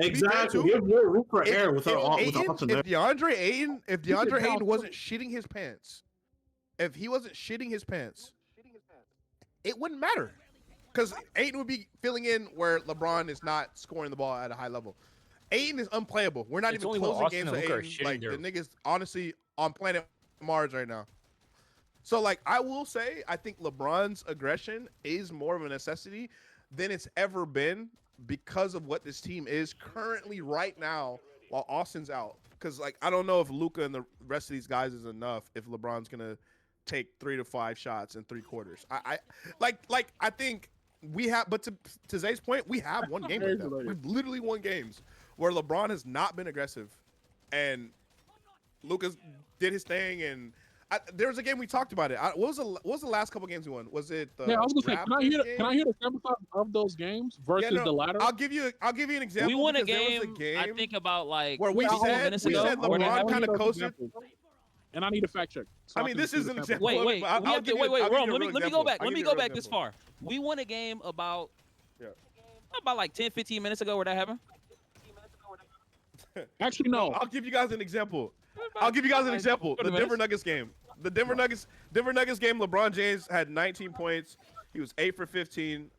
Exactly. We have more room for error without Austin. If DeAndre Ayton wasn't shitting his pants, it wouldn't matter. because Ayton would be filling in where LeBron is not scoring the ball at a high level. Ayton is unplayable. We're not even closing games with Ayton. Like, the nigga's honestly on planet Mars right now. So, like, I will say, I think LeBron's aggression is more of a necessity than it's ever been because of what this team is currently right now while Austin's out. Because, like, I don't know if Luka and the rest of these guys is enough if LeBron's going to take 3 to 5 shots in 3 quarters. I think we have, but to Zay's point, we have won games like that. We've literally won games where LeBron has not been aggressive, and Lucas did his thing. And there was a game we talked about it. What was the last couple games we won? Was it the? Yeah, I was gonna say, can I hear the sample size of those games versus the latter? I'll give you an example. We won a game. I think about like where we said LeBron kind of coasted. And I need a fact check. So I mean, this is an example. Wait, Rome. Let me go back. Let me go back this far. We won a game about like 10, 15 minutes ago where that happened. Actually, no. I'll give you guys an example. The Denver Nuggets game. The Denver Nuggets game, LeBron James had 19 points. He was 8 for 15,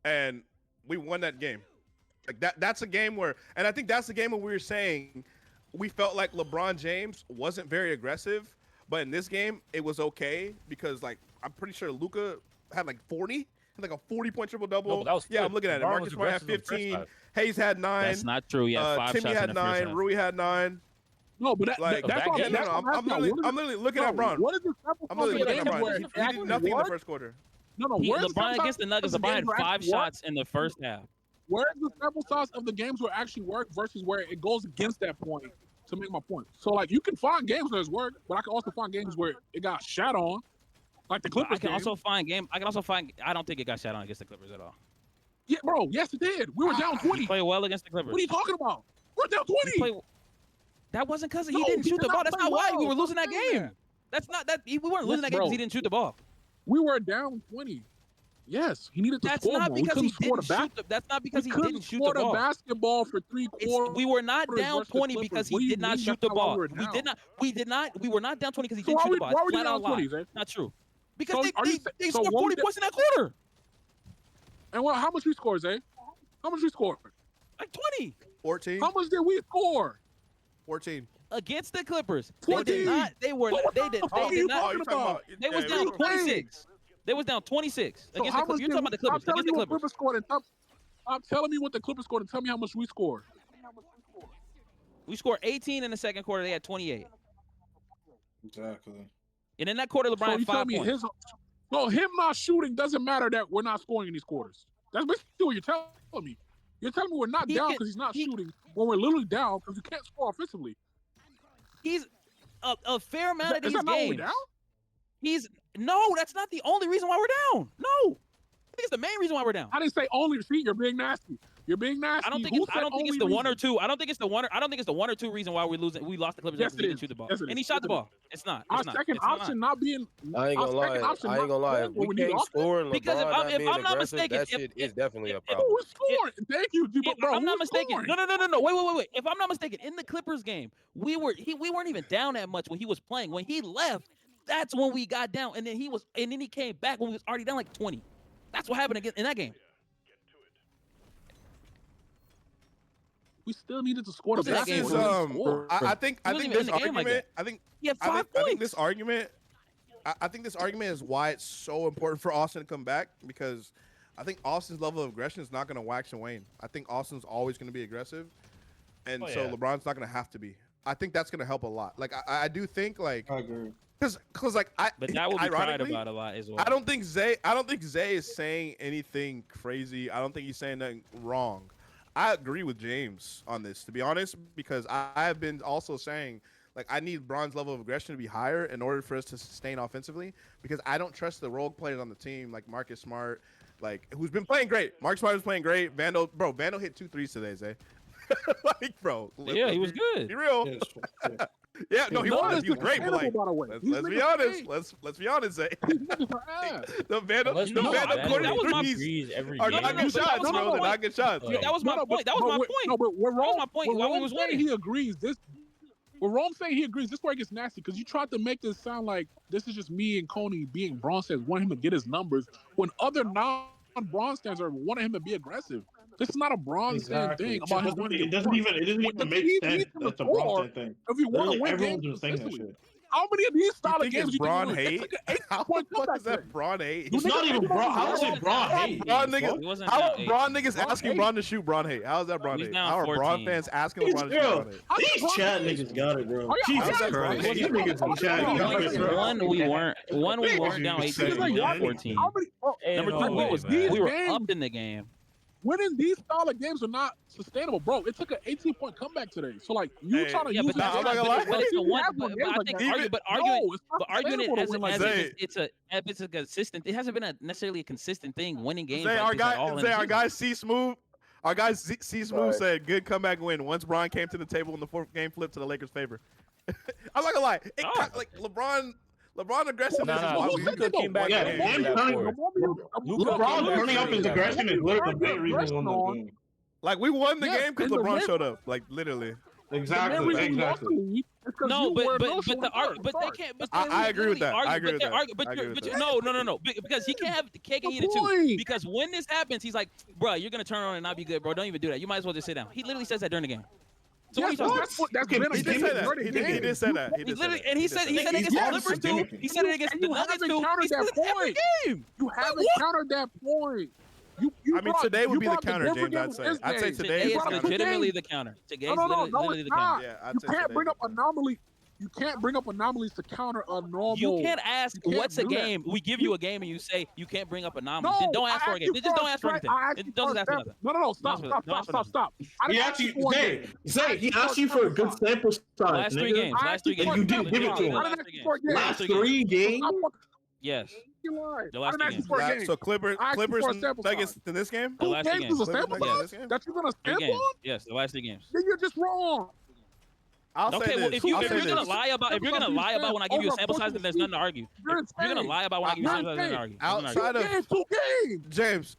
and we won that game. Like that's a game where, and I think that's the game where we were saying we felt like LeBron James wasn't very aggressive, but in this game it was okay because, like, I'm pretty sure Luka had like 40. Like a 40-point triple-double. No, I'm looking at it. Marcus Smart had 15. Hayes had 9. That's not true. Yeah, 5 Timmy shots had in the first 9. half. Rui had 9. No, but that's all. I'm literally looking at Bron. What is the sample I'm literally looking at size Bron. He did nothing in the first quarter. No, LeBron against the Nuggets, LeBron had 5 shots in the first half. Where's the sample size of the games where it actually work versus where it goes against that point to make my point? So, like, you can find games where it's worked, but I can also find games where it got shot on. Like the Clippers. I can also find. I don't think it got shot on against the Clippers at all. Yeah, bro. Yes, it did. We were down 20. He played well against the Clippers. What are you talking about? We're down 20. That wasn't because he didn't shoot the ball. That's not why we were losing that game. That's not that we weren't losing that game because he didn't shoot the ball. We were down 20. Yes, he needed to score more. That's not because he didn't shoot. That's not because he didn't shoot the ball. Basketball for 3 quarters. We were not down 20 because he did not shoot the ball. We were not down 20 because he didn't shoot the ball. Why were you down 20, Zay? Not true. Because they scored 40 points in that quarter. And how much we scored, Zay? How much we scored? Like 20. 14. How much did we score? 14. Against the Clippers. 14. They did not. They did not. They was down 26. They was down 26 against the Clippers. You're talking about the Clippers. Against the Clippers. Stop telling me what the Clippers scored and tell me how much we scored. We scored 18 in the second quarter. They had 28. Exactly. And in that quarter, LeBron had 5 points. So him not shooting doesn't matter that we're not scoring in these quarters. That's basically what you're telling me. You're telling me we're not down because he's not shooting when we're literally down because we can't score offensively. He's a fair amount of these games. No, that's not the only reason why we're down. No. I think it's the main reason why we're down. I didn't say only. See, you're being nasty. You're being nasty. I don't think it's the one or two. I don't think it's the one or two reason why we're losing. We lost the Clippers because he didn't shoot the ball. And he shot the ball. It's not. Our second option not being. I ain't gonna lie. If we can't score and because if I'm not mistaken, that shit is definitely a problem. Who's scoring? Thank you, bro. I'm not mistaken. No. Wait. If I'm not mistaken, in the Clippers game, we weren't even down that much when he was playing. When he left, that's when we got down, and then he came back when we was already down like 20. That's what happened again in that game. We still needed to score the basketball. I think this argument. I think this argument is why it's so important for Austin to come back, because I think Austin's level of aggression is not going to wax and wane. I think Austin's always going to be aggressive, and so LeBron's not going to have to be. I think that's going to help a lot. Like I do think like. I agree. Because like but that would be cried about a lot as well. I don't think Zay is saying anything crazy. I don't think he's saying nothing wrong. I agree with James on this, to be honest, because I have been also saying like I need Bron's level of aggression to be higher in order for us to sustain offensively, because I don't trust the role players on the team like Marcus Smart, like who's been playing great. Marcus Smart was playing great. Vandal hit 2 threes today, Zay. Like, bro. Yeah, he was good. Be real. Yeah, no, he was great, but like, let's be honest. Let's be honest, Zay. The Vandal threes are not good shots, bro. They're not good shots. That was my point. No, but we're wrong. That was my point. While we was winning, he agrees. We're wrong saying he agrees. This is where it gets nasty, because you tried to make this sound like this is just me and Coney being Bron says want him to get his numbers when other Bron stands are wanting him to be aggressive. This is not a Bron stand thing. It doesn't even make sense. That's a Bron stand thing. If you want to win everyone's games, been saying that shit. how many of these style of games you Bron hate? How the fuck is that Bron hate? It's not even Bron. How is it Bron hate? How are Bron niggas asking Bron to shoot Bron hate? How is that Bron hate? How are Bron fans asking Bron to shoot Bron hate? These chat niggas got it, bro. Jesus Christ. These niggas in chat got it, bro. One, we weren't down 18, we were down 14. Number two, we were up in the game. Winning these style of games are not sustainable, bro. It took an 18-point comeback today. So like you trying to use that. I'm not gonna lie. Arguing it as it's a consistent. It hasn't been necessarily a consistent thing. Winning games. Our guy C Smooth. Our guy C Smooth said good comeback win. Once Bron came to the table in the fourth game, flipped to the Lakers' favor. I'm not gonna lie. Like LeBron aggressiveness is why Luka came back. LeBron turning up his aggression is literally the main reason we won the game. Like we won the game because LeBron showed up. Like literally. Exactly. No, but they can't. I agree with that. I agree with that. But no. Because he can't have the cake and eat it too. Because when this happens, he's like, bro, you're gonna turn on and not be good, bro. Don't even do that. You might as well just sit down. He literally says that during the game. So he did say that. And he said it against the Clippers too. He said it against the Nuggets too. He said it every game. You haven't countered that point. I mean, today would be the counter, James. I'd say today is legitimately the counter. Today is literally the counter. Yeah, you can't bring up anomalies. You can't bring up anomalies to counter a normal. You can't ask what's a game. We give you a game and you say you can't bring up anomalies. Then don't ask for a game. Just don't ask for anything. It doesn't ask for nothing. No. Stop. He actually, Zay, he asked you for a good sample size. Last three games. And you didn't give it to him. Last 3 games? Yes. The last 3 games. So Clippers Nuggets in this game? The last 3 games. That you're gonna sample on? Yes, the last 3 games. Then you're just wrong. If you're gonna lie about when I give you a sample size, then there's nothing to argue. If you're gonna lie about when I give you a sample size, there's nothing to argue. Outside of 2 games, James,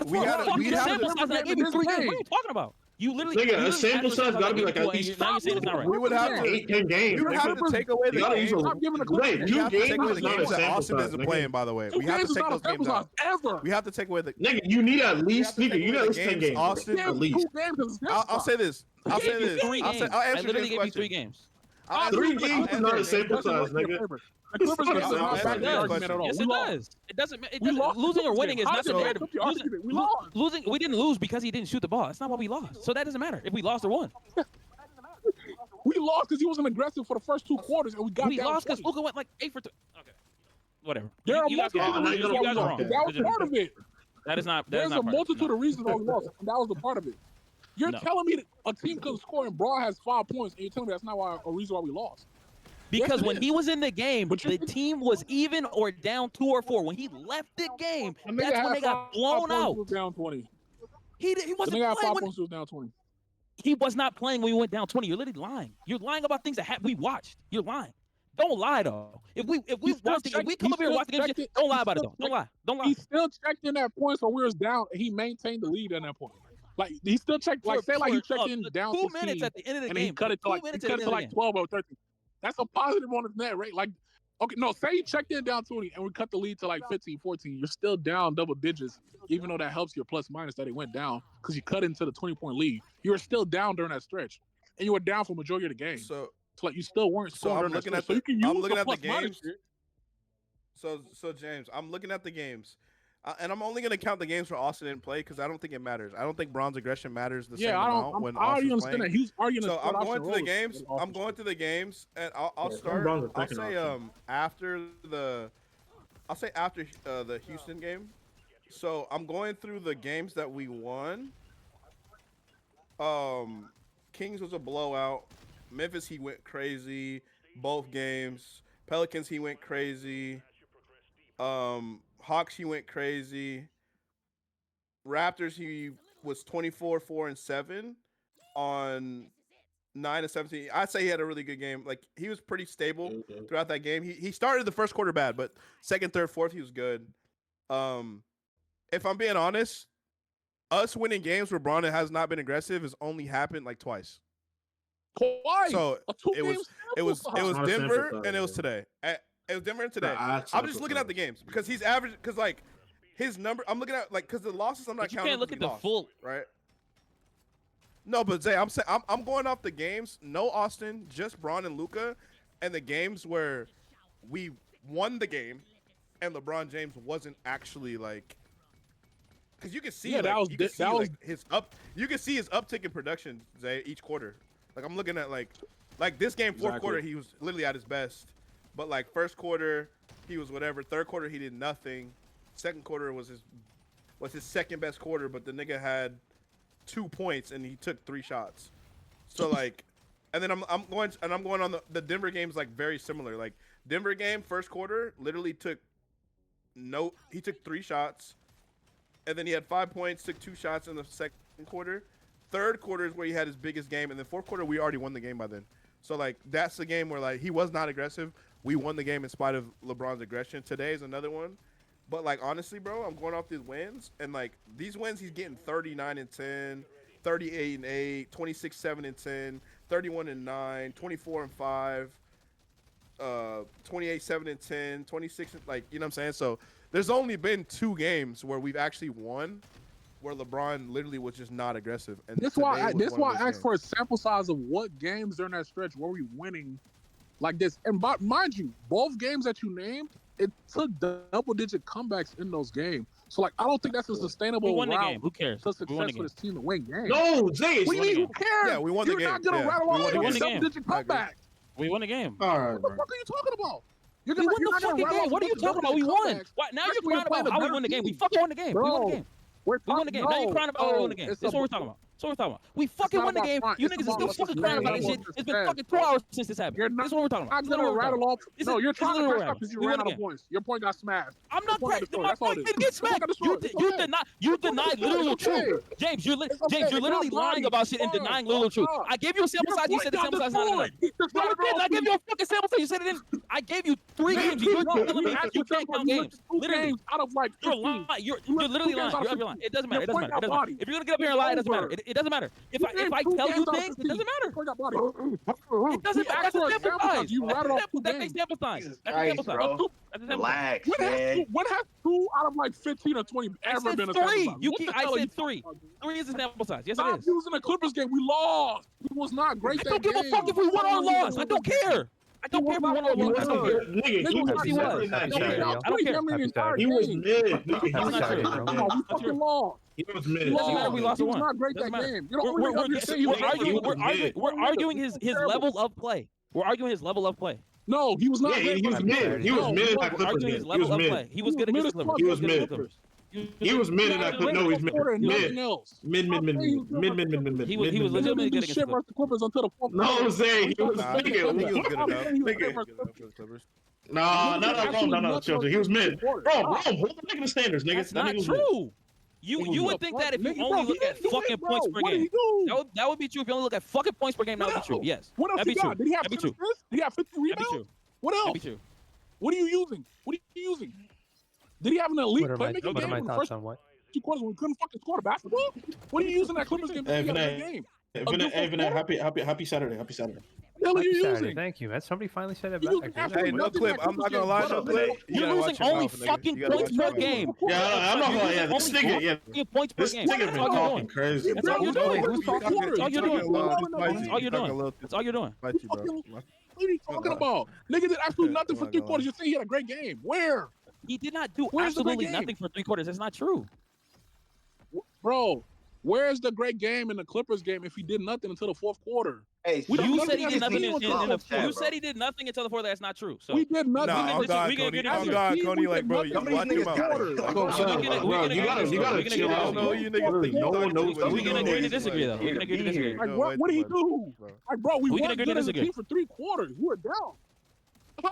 we have sample size. I gave you 3 games. What are you talking about? You literally a sample size gotta be like at least. Now you're saying it's not right. We would have to 8-10 games. We would have to take away the games. Two games is not a that sample Austin size. isn't playing, by the way. We have to take those games out. We have to take away the. Nigga, you need at least 10 games. Austin, at least. I'll say this. I'll I literally gave you 3 games. 3 games is not a sample size, nigga. Yes, it does. It doesn't. Losing or winning is not the narrative. Losing. We didn't lose because he didn't shoot the ball. That's not why we lost. So that doesn't matter if we lost or won. We lost because he wasn't aggressive for the first 2 quarters, and we lost because Luka went like 8 for 3. Okay, whatever. You guys are wrong. That was part of it. That is not. There's a multitude of reasons why we lost, and that was the part of it. You're telling me that a team couldn't score and Bron has 5 points, and you're telling me that's not a reason why we lost. Because when he was in the game, the team was even or down 2 or 4. When he left the game, that's when they got blown out. Down 20. He wasn't playing. 5 points was down 20. He was not playing when we went down 20. You're literally lying. You're lying about things that we watched. You're lying. Don't lie though. If we come up here and watch the game, don't lie about it though. Don't lie. He still checked in at points when we was down, and he maintained the lead at that point. Like he still checked. Like say like he checked in down 2 minutes at the end of the game. And he cut it to like 12 or 13. That's a positive on his net, right? Like, okay, no, say you checked in down 20 and we cut the lead to like 15, 14. You're still down double digits, even though that helps your plus minus that it went down because you cut into the 20-point lead. You were still down during that stretch, and you were down for majority of the game. So like you still weren't scoring. I'm looking at the games. So James, I'm looking at the games. And I'm only going to count the games where Austin didn't play because I don't think it matters. I don't think Bron's aggression matters the same amount when Austin's playing. That. He's arguing. So I'm going through the games. I'm going through the games, and I'll start. I'll say after the Houston game. So I'm going through the games that we won. Kings was a blowout. Memphis, he went crazy. Both games. Pelicans, he went crazy. Hawks, he went crazy. Raptors, he was 24, 4, and 7 on 9 and 17. I'd say he had a really good game. Like he was pretty stable throughout that game. He started the first quarter bad, but second, third, fourth, he was good. If I'm being honest, us winning games where Bron has not been aggressive has only happened like twice. So it was Denver and it was today. It was Denver and today. I'm just looking at the games because he's average. Because like his number. I'm looking at like because the losses I'm not But you counting. can't look at the full. Right. No, but Zay, I'm saying I'm going off the games. No Austin, just Bron and Luka, and the games where we won the game, and LeBron James wasn't actually like. Because you can see, his up. You can see his uptick in production, Zay, each quarter. Like I'm looking at like this game, fourth quarter, he was literally at his best. But like first quarter, he was whatever. Third quarter, he did nothing. Second quarter was his second best quarter, but the nigga had 2 points and he took 3 shots. So like, and then I'm going on the Denver game's like very similar. Like Denver game, first quarter, literally he took 3 shots. And then he had 5 points, took 2 shots in the second quarter. Third quarter is where he had his biggest game. And then fourth quarter, we already won the game by then. So, like, that's the game where, like, he was not aggressive. We won the game in spite of LeBron's aggression. Today is another one. But, like, honestly, bro, I'm going off these wins. And, like, these wins, he's getting 39-10, 38-8, 26-7-10, 31-9, 24-5, 28-7-10, 26, like, you know what I'm saying? So, there's only been 2 games where we've actually won, where LeBron literally was just not aggressive. And that's why I asked for a sample size of what games during that stretch were we winning like this. And mind you, both games that you named, it took double-digit comebacks in those games. So like, I don't think that's a sustainable route. Who cares? To success for this team to win games. No, Zay, what do you mean? Who cares? Yeah, we won the game. You're not gonna rattle off double-digit comebacks. We won the game. All right, what the fuck are you talking about? We won the fucking game. What are you talking about? We won. Now you're crying about how we won the game. We fucking won the game. We won the game. We won the game. Now you're crying about how we won the game. That's what we're talking about. That's what we're talking about. We fucking won the game. You niggas are still fucking crying about this shit. It's been fucking 2 hours since this happened. That's what we're talking about. I'm gonna rattle off. No, you're trying to crash up because you ran out of points. Your point got smashed. I'm not crashing. My point didn't get smashed. You denied literal truth. James, you're literally lying about shit and denying literal truth. I gave you a sample size. You said the sample size is not enough. No, you didn't. I gave you a fucking sample size. You said it didn't. I gave you 3 games. You're telling me you can't count games. Literally, out of like you're lying. You're literally lying. You're lying. It doesn't matter. It doesn't matter. If you're gonna get up here and lie, it doesn't matter. It doesn't matter. If I tell you things, it doesn't matter. It doesn't matter. That's a sample size. You rattled off 2 That's a games. sample size. That's a sample size. That's a sample size. Relax, man. When has 2 out of like 15 or 20 ever been a sample size? I said 3. 3 is a sample size. Yes, it Stop is. using the Clippers game. We lost. It was not great. I don't give a fuck if we won or lost. I don't care. I don't care if we won or lost. I don't care. Nigga, he was I don't care. He was mid. That's not true. We fucking lost. He was mid. It doesn't matter if we lost or It was won. not great that game. We're arguing his level of play. We're arguing his level of play. No, he was not. Yeah, he was mid. He was mid in that Clippers game. He was mid. He was good against the Clippers. He was mid. He was mid in that Clippers. No, he's mid. Mid. He was legitimately good against the Clippers until the fourth. No, Zay, he was good enough. No, children. He was mid. Bro, hold the nigga standards, nigga. That's not true. You would think that if you only look at fucking points per game. That would be true if you only look at fucking points per game. That would be true. Yes. What else That'd be true. Did he have 10 That'd be true. assists? Did he have 50 rebounds? That'd be true. What else? That'd be true. What are you using? Did he have an elite playmaking game? What are my thoughts on what? 2 quarters when we couldn't fucking score the basketball? What are you using that Clippers game? Happy Saturday. What the hell are you using? Thank you, man. Somebody finally said it back. Hey, no clip. I'm not gonna lie. No clip. You're losing only fucking points per game. Yeah, I'm not gonna lie. Yeah, this nigga, points per this game. nigga been talking crazy. That's all you're doing. That's all you're doing. That's all you're doing. What are you talking about? Nigga did absolutely nothing for 3 quarters. You're saying he had a great game. Where? He did not do Where's absolutely nothing for 3 quarters. That's not true. Bro, where's the great game in the Clippers game if he did nothing until the fourth quarter? Hey, You said he did nothing you said he did nothing until the fourth. That's not true. So we did nothing. Nah, Coney, like, bro, you watch him out. You gotta chill out. No, you niggas. No one knows. We can agree to disagree, though. We can agree to disagree. Like, what did he do? Like, bro, we can won agree good to as a disagree. team for 3 quarters. We were down. I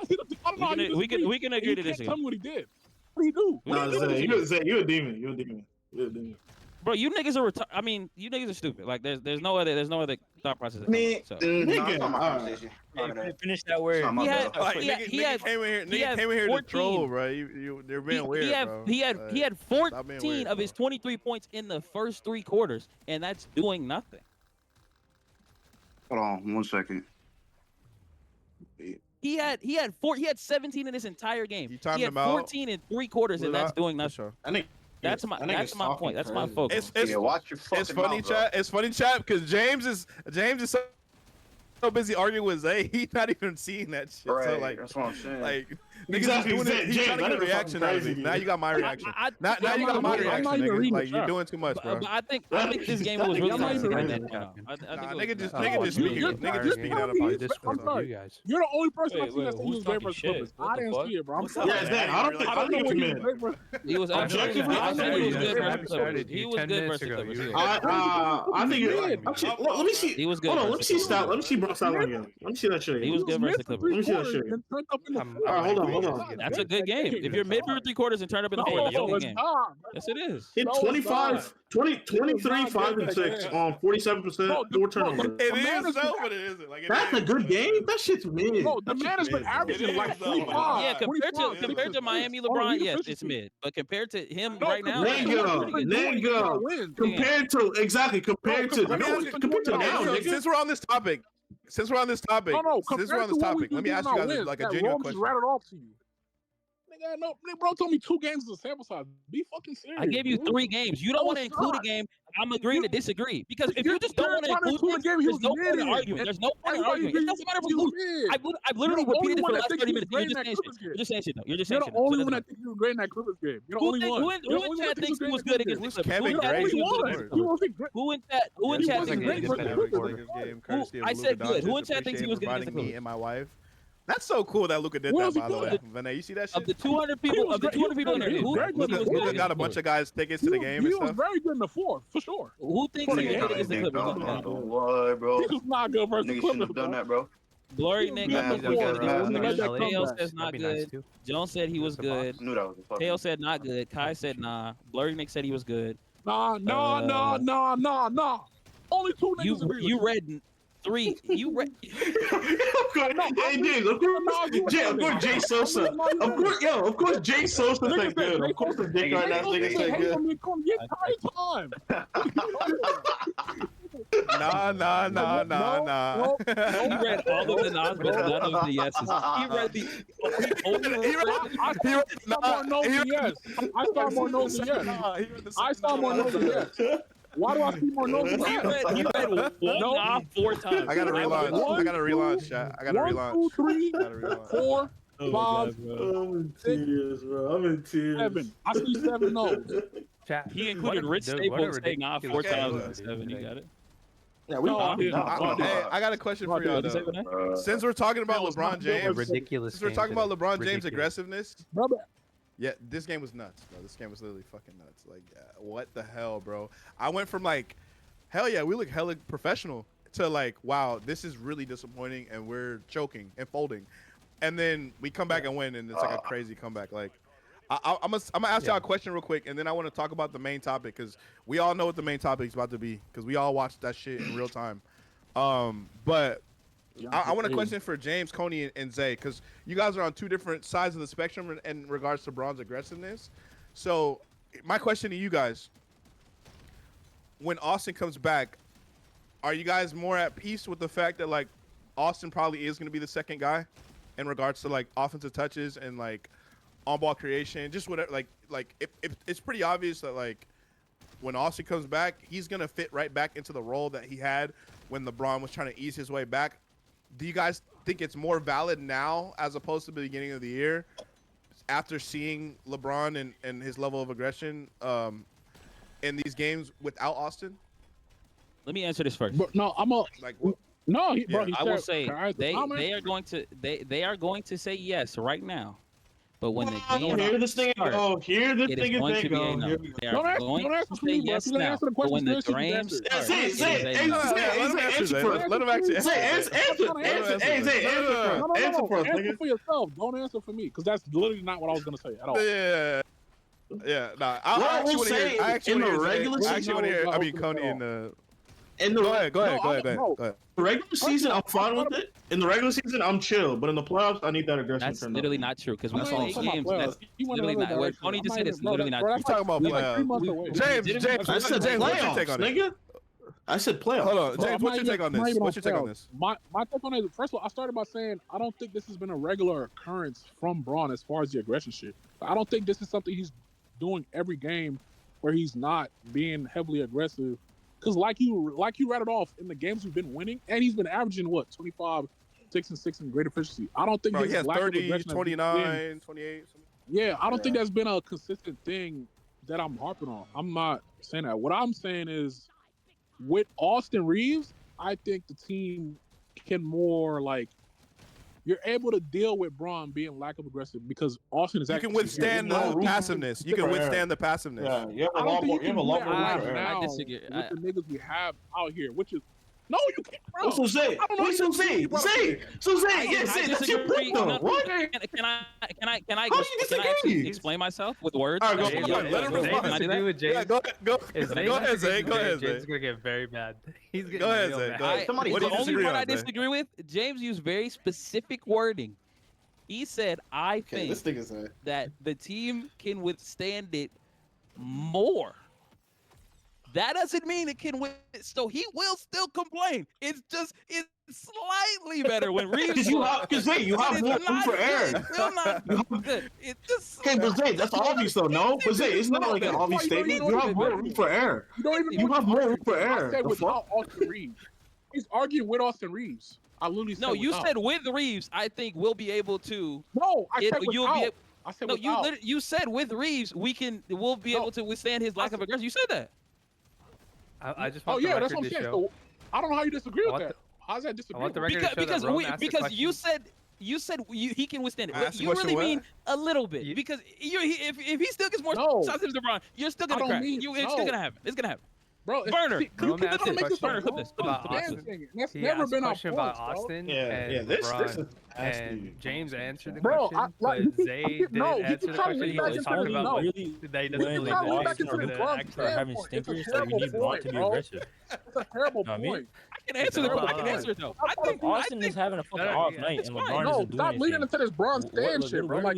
don't know how you We can agree to disagree. disagree. Tell me what he did. What did he do? Nah, Zay, you a demon. You a demon. Bro, you niggas are I mean, you niggas are stupid. Like there's no other thought process. Finish that word. Nigga came in here to troll, bro. They're being weird, bro. He had 14 of his 23 points in the first 3 quarters, and that's doing nothing. Hold on 1 second. He He had 17 in this entire game. You timed He had him out. 14 in 3 quarters, and that's doing nothing. Sure. That's my point. That's my focus. Watch your fucking It's funny, mouth, chat. It's funny, chat, because James is so busy arguing with Zay, he's not even seeing that shit. Right, so like, that's what I'm saying. Like, Exactly. he's trying to get a reaction out of me. Now you got my reaction. Now you got my reaction, nigga. Like, you're doing too much, bro. But I think this game was really not right now. Nigga just speaking. Nigga just speaking out of my I'm sorry. You're the only person I've seen that said he was great versus Clippers. I didn't see it, bro. I'm sorry. Yeah, Zay, I don't think it's mid. He was objectively. I think he was good versus Clippers. He was good versus Clippers. I think let me see. He was good. Hold on, let me see stat. Let me see Brock's stat line again. Let me see that shit. He was good versus Clippers. Let me see that shit. All right, hold on. That's a good game. If you're mid for 3 quarters and turn up in the fourth, that's a good game. Yes, it is. Hit 23, 5 and 6 on 47%, 4 turnovers. It is though, but it isn't. Like, That's a good game. That shit's mid. No, the man has been averaging like 25. Yeah, compared to Miami LeBron, yes, it's mid. But compared to him right now, nigga. Compared to now, since we're on this topic, let me ask you guys like a genuine question. Rattled off to you. No, bro told me 2 games is a sample size. Be fucking serious. I gave you 3 games. You don't want to include a game. I'm agreeing to disagree. Because if you just don't want to include a game, there's no point in arguing. There's no point in arguing. It doesn't matter if you lose. I've literally repeated it for the last 30 minutes. You're just saying shit, though. You're just saying shit. You're the only one that thinks he was great in that Clippers game. You're the only one. Who in chat thinks he was good against the Clippers? Who in chat thinks he was good against the Clippers? I said good. Who in chat thinks he was good against the Clippers? Me and my wife. That's so cool that Luka did that, by the way. Vinay, you see that shit? Of the 200 people in there, Luka got a bunch of guys tickets to the game and stuff. He was very good in the fourth, for sure. Who thinks he was good against the Clippers? What, bro? He was not good versus Niggas Clippers. shouldn't have done that, bro. Glory Nick, Teo says not good. Jones said he was good. Teo said not good. Kai said nah. Blurry Nick said he was good. Nah. Only 2 niggas agree with you read 3. You read. Hey, dude, of course, Jay Sosa. Of course, Jay Sosa said good. Of course, the dick right now nigga said good. Nah. He read all of the no's, but none of the yeses. He read yes. I saw more no's than yes. Why do I see more no's than yes? He read 1 nah 4 times. I gotta relaunch, chat. I gotta relaunch. 1, 2, 3, 4, 5, I'm in tears, bro. I'm in tears. 7. I see 7 no's. He included Rich Staples saying nah 4 times. 7. You got it. Yeah, Hey, I got a question for y'all though. Since we're talking about LeBron James, Since we're talking about LeBron James' aggressiveness, yeah, this game was nuts, bro. This game was literally fucking nuts. Like, what the hell, bro? I went from like, hell yeah, we look hella professional to like, wow, this is really disappointing and we're choking and folding. And then we come back and win and it's like a crazy comeback. Like, I'm gonna ask y'all a question real quick, and then I want to talk about the main topic because we all know what the main topic is about to be because we all watched that shit in real time. But I want a question for James, Coney, and Zay because you guys are on 2 different sides of the spectrum in regards to Braun's aggressiveness. So my question to you guys: when Austin comes back, are you guys more at peace with the fact that like Austin probably is going to be the second guy in regards to like offensive touches and like on-ball creation, just whatever, like it's pretty obvious that like when Austin comes back, he's gonna fit right back into the role that he had when LeBron was trying to ease his way back. Do you guys think it's more valid now as opposed to the beginning of the year after seeing LeBron and his level of aggression in these games without Austin? Let me answer this first. But no, I'm a like. No, I will say they are going to say yes right now. But when the game here this thing go, here this thing is going to go. They are going to say yes now. But when the game starts, let him actually answer for yourself. Don't answer for me, because that's literally not what I was going to say at all. Yeah. Nah. I actually want to hear. I mean, Coney and Go ahead. The regular season, I'm fine with it. In the regular season, I'm chill. But in the playoffs, I need that aggression. That's literally not true because we play games. That's literally not. What Tony just said is literally not true. You talking about playoffs? James, what's your take on it? I said playoffs. Hold on, James. What's your take on this? What's your take on this? My take on it. First of all, I started by saying I don't think this has been a regular occurrence from Braun as far as the aggression shit. I don't think this is something he's doing every game where he's not being heavily aggressive. Because like you rattled off in the games we've been winning, and he's been averaging what 25, 6 and 6 in great efficiency. I don't think he has 30, 29, 28. Yeah, I don't think that's been a consistent thing that I'm harping on. I'm not saying that. What I'm saying is, with Austin Reeves, I think the team can more like you're able to deal with Braun being lack of aggressive because Austin is. You can withstand the passiveness. You can withstand the passiveness. Yeah, you have a lot more. You have a lot more right now with the niggas we have out here, which is. No, you can't, bro. So Zay, that's your point, though. What? Can I explain myself with words? All right, go. Let him respond. Yeah, go ahead, Zay. Go ahead, Zay. James is gonna get very mad. He's getting go ahead, real Zay. mad. Go ahead. The only part I disagree with, James used very specific wording. He said, "I think that the team can withstand it more." That doesn't mean it can win. So he will still complain. It's slightly better when Reeves. Because you have more room for error. It's still not good. It's just. Okay, but Zay, that's obvious though, no? But Zay, it's not like an obvious statement. You have more room for error. You have more room for error. I said without Austin Reeves. He's arguing with Austin Reeves. I literally said no. You said with Reeves. I think we'll be able to. No, I said without. I said no. without. You said with Reeves, we'll be able to withstand his lack of aggression. You said that. I just want the record that's what I'm saying. So, I don't know how you disagree with that. How's that disagree? I want the record to show that Roman asked the because question. you said he can withstand it. Ask You really what? mean a little bit because if he still gets more shots than LeBron, you're still gonna crack. It's still gonna happen. It's gonna happen. Bro, Burner. You cannot make this Burner. Clip this. That's never been our point about Austin and this LeBron. is And James answered the Bro, question, but Zay didn't answer the question. He was talking about that he doesn't believe Austin are actually having stinkers. So we need Braun to be aggressive. It's a terrible point. I can answer it though. I think Austin is having a fucking off night, and LeBron No, isn't doing stop leading anything. into this Braun stand shit, bro. Like,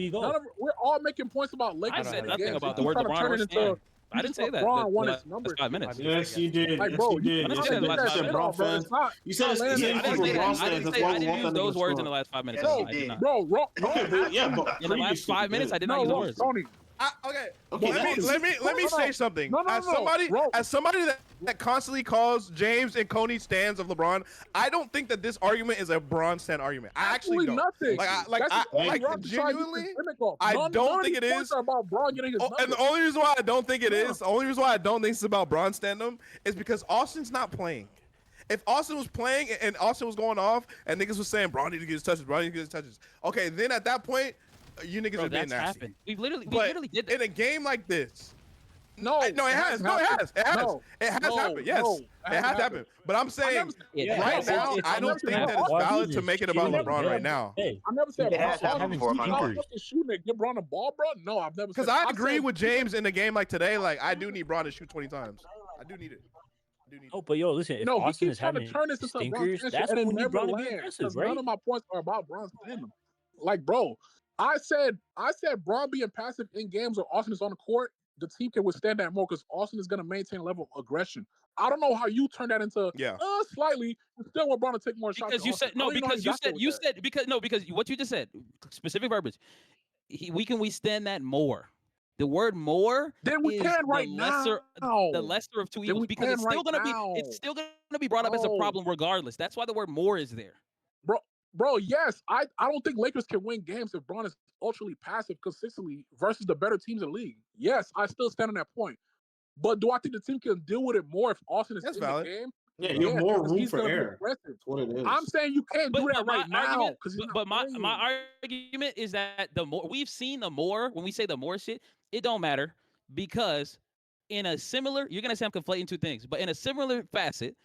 we're all making points about Lakers. I said nothing about the word LeBron or stand. I didn't say that. That's 5 minutes. Yes, you did. Like, bro, you did. I didn't say You said Braun fans. You said it's LeBron fans. That's why we want use them those to words score. in the last 5 minutes. No, I did not. bro, Okay, but yeah, but In the last 5 minutes, I did not use no, words. Tony. Let me say something. As somebody that constantly calls James and Coney stands of LeBron, I don't think that this argument is a Braun stand argument. I actually don't. Nothing. Genuinely, I don't think it is. About Braun getting his And the only reason why I don't think it is, the only reason why I don't think it's about Braun standing is because Austin's not playing. If Austin was playing and Austin was going off and niggas was saying Braun need to get his touches, Braun need to get his touches. Okay, then at that point, you niggas are being nasty. Happened. We literally did that. In a game like this, it has. It has happened. Yes, it has happened. But I'm saying right now, I don't think that it's valid to make it about LeBron right now. I never said it has happened before. Shooting it, get Braun a ball, bro. No, I've never. Because I agree with James in a game like today. Like I do need Braun to shoot 20 times. I do need it. Oh, but yo, listen. If Austin is having stinkers, that's when we need Braun to be aggressive, right? None of my points are about Braun standing. Like, bro, I said Braun being passive in games where Austin is on the court, the team can withstand that more because Austin is going to maintain a level of aggression. I don't know how you turn that into slightly. You still want Braun to take more shots. Because you said no. Because because what you just said, specific verbiage. We can withstand that more. The word more then we is can right the lesser of two evils because it's still gonna be brought up as a problem regardless. That's why the word more is there. Bro, yes, I don't think Lakers can win games if Braun is ultra passive consistently versus the better teams in the league. Yes, I still stand on that point. But do I think the team can deal with it more if Austin is in the game? Yeah, you have more room for error. That's what it is. I'm saying you can't do that right now. But my argument is that the more we've seen, the more when we say the more shit, it don't matter because in a similar, you're gonna say I'm conflating two things, but in a similar facet,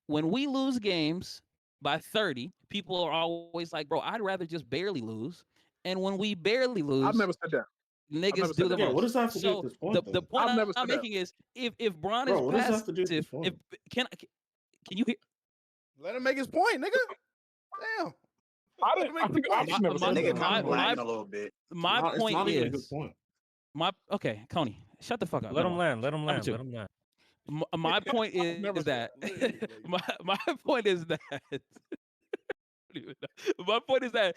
when we lose games by 30, people are always like, bro, I'd rather just barely lose. And when we barely lose, I've never said that. Niggas do the most. What does that have to do with this point? The point I'm making is if Braun is passive, can you hear? Let him make his point, nigga. Damn. My point is, okay, Coney, shut the fuck up. Let him land. My point is that my point is that my point is that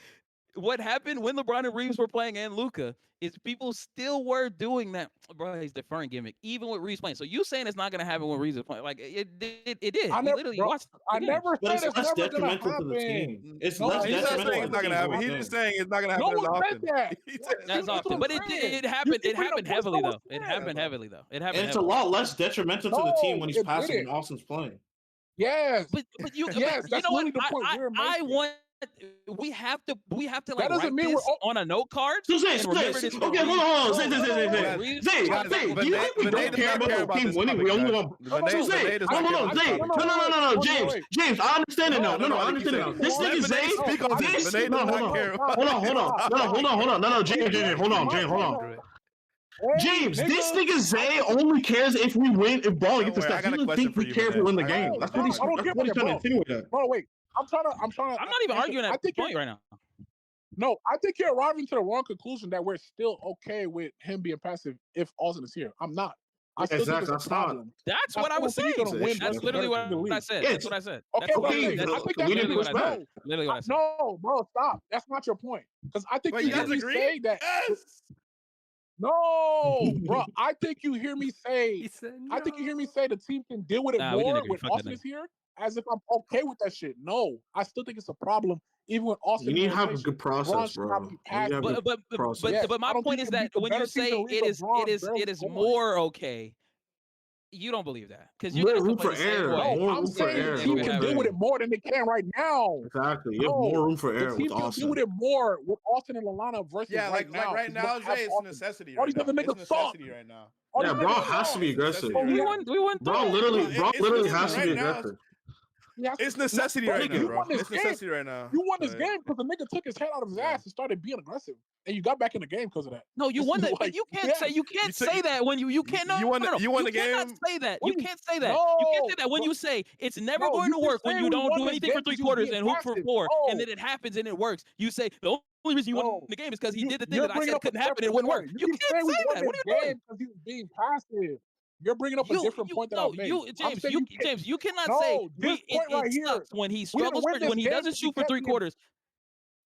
what happened when LeBron and Reeves were playing and Luka is people still were doing that. Bro, he's deferring gimmick, even with Reeves playing. So you saying it's not gonna happen when Reeves is playing? Like it did. I We never, literally bro, watched. I never But said it's it's less never gonna detrimental to the happen. team. It's No, less He's not detrimental saying to it's the not team. gonna happen. He's just saying it's not gonna happen no as one said often. that. That's often, but it happened. It happened heavily though. It happened heavily though. It happened. And it's a lot less detrimental to the team when he's it passing didn't. and Austin's playing. Yes. But you, Yes, but you that's know what? literally the point we're I making. want. We have to like That doesn't write mean this we're on a note card So and remember this. okay, hold on. Zay, do you think we don't care about the team winning? We only want. So Zay, no, James, I understand it now. No, I understand it now. This nigga Zay, hold on. No, James, hold on. James, this nigga Zay only cares if we win, if ball gets the stats. He doesn't think we care if we win the game. That's what he's trying to insinuate at. Bro, wait. I'm not even arguing that point right now. No, I think you're arriving to the wrong conclusion that we're still okay with him being passive if Austin is here. I'm not. I still think it's a problem. That's what I was saying. That's literally what I said. That's what I said. Okay, we didn't push back. Literally what I said. No, bro, stop. That's not your point. Because I think you hear me say that. No, bro. I think you hear me say. I think you hear me say the team can deal with it more when Austin is here, as if I'm okay with that shit. No, I still think it's a problem, even when Austin. You need to have a good process, bro. But my point is that when you say it is more okay, you don't believe that because you more room for error. No, I'm saying the team can deal with it more than they can right now. Exactly, you have more room for error with Austin. The team can deal with it more with Austin and Lalana versus like right now, Jay, it's a necessity. All these other niggas suck right now. Yeah, bro has to be aggressive. We won. Bro literally has to be aggressive. It's necessity right now, bro. It's necessity right now. You won this game because the nigga took his head out of his ass and started being aggressive, and you got back in the game because of that. No, you won that, but you can't say that when you can't. No, you won the game. You cannot say that. You can't say that. You can't say that when you say it's never going to work when you don't do anything for 3 quarters and hoop for 4, and then it happens and it works. You say the only reason you won the game is because he did the thing that I said couldn't happen and it wouldn't work. You can't say that. What are you doing? Because he was being passive. You're bringing up a different point that I've made. James, you cannot say it sucks when he struggles when he doesn't shoot for 3 quarters.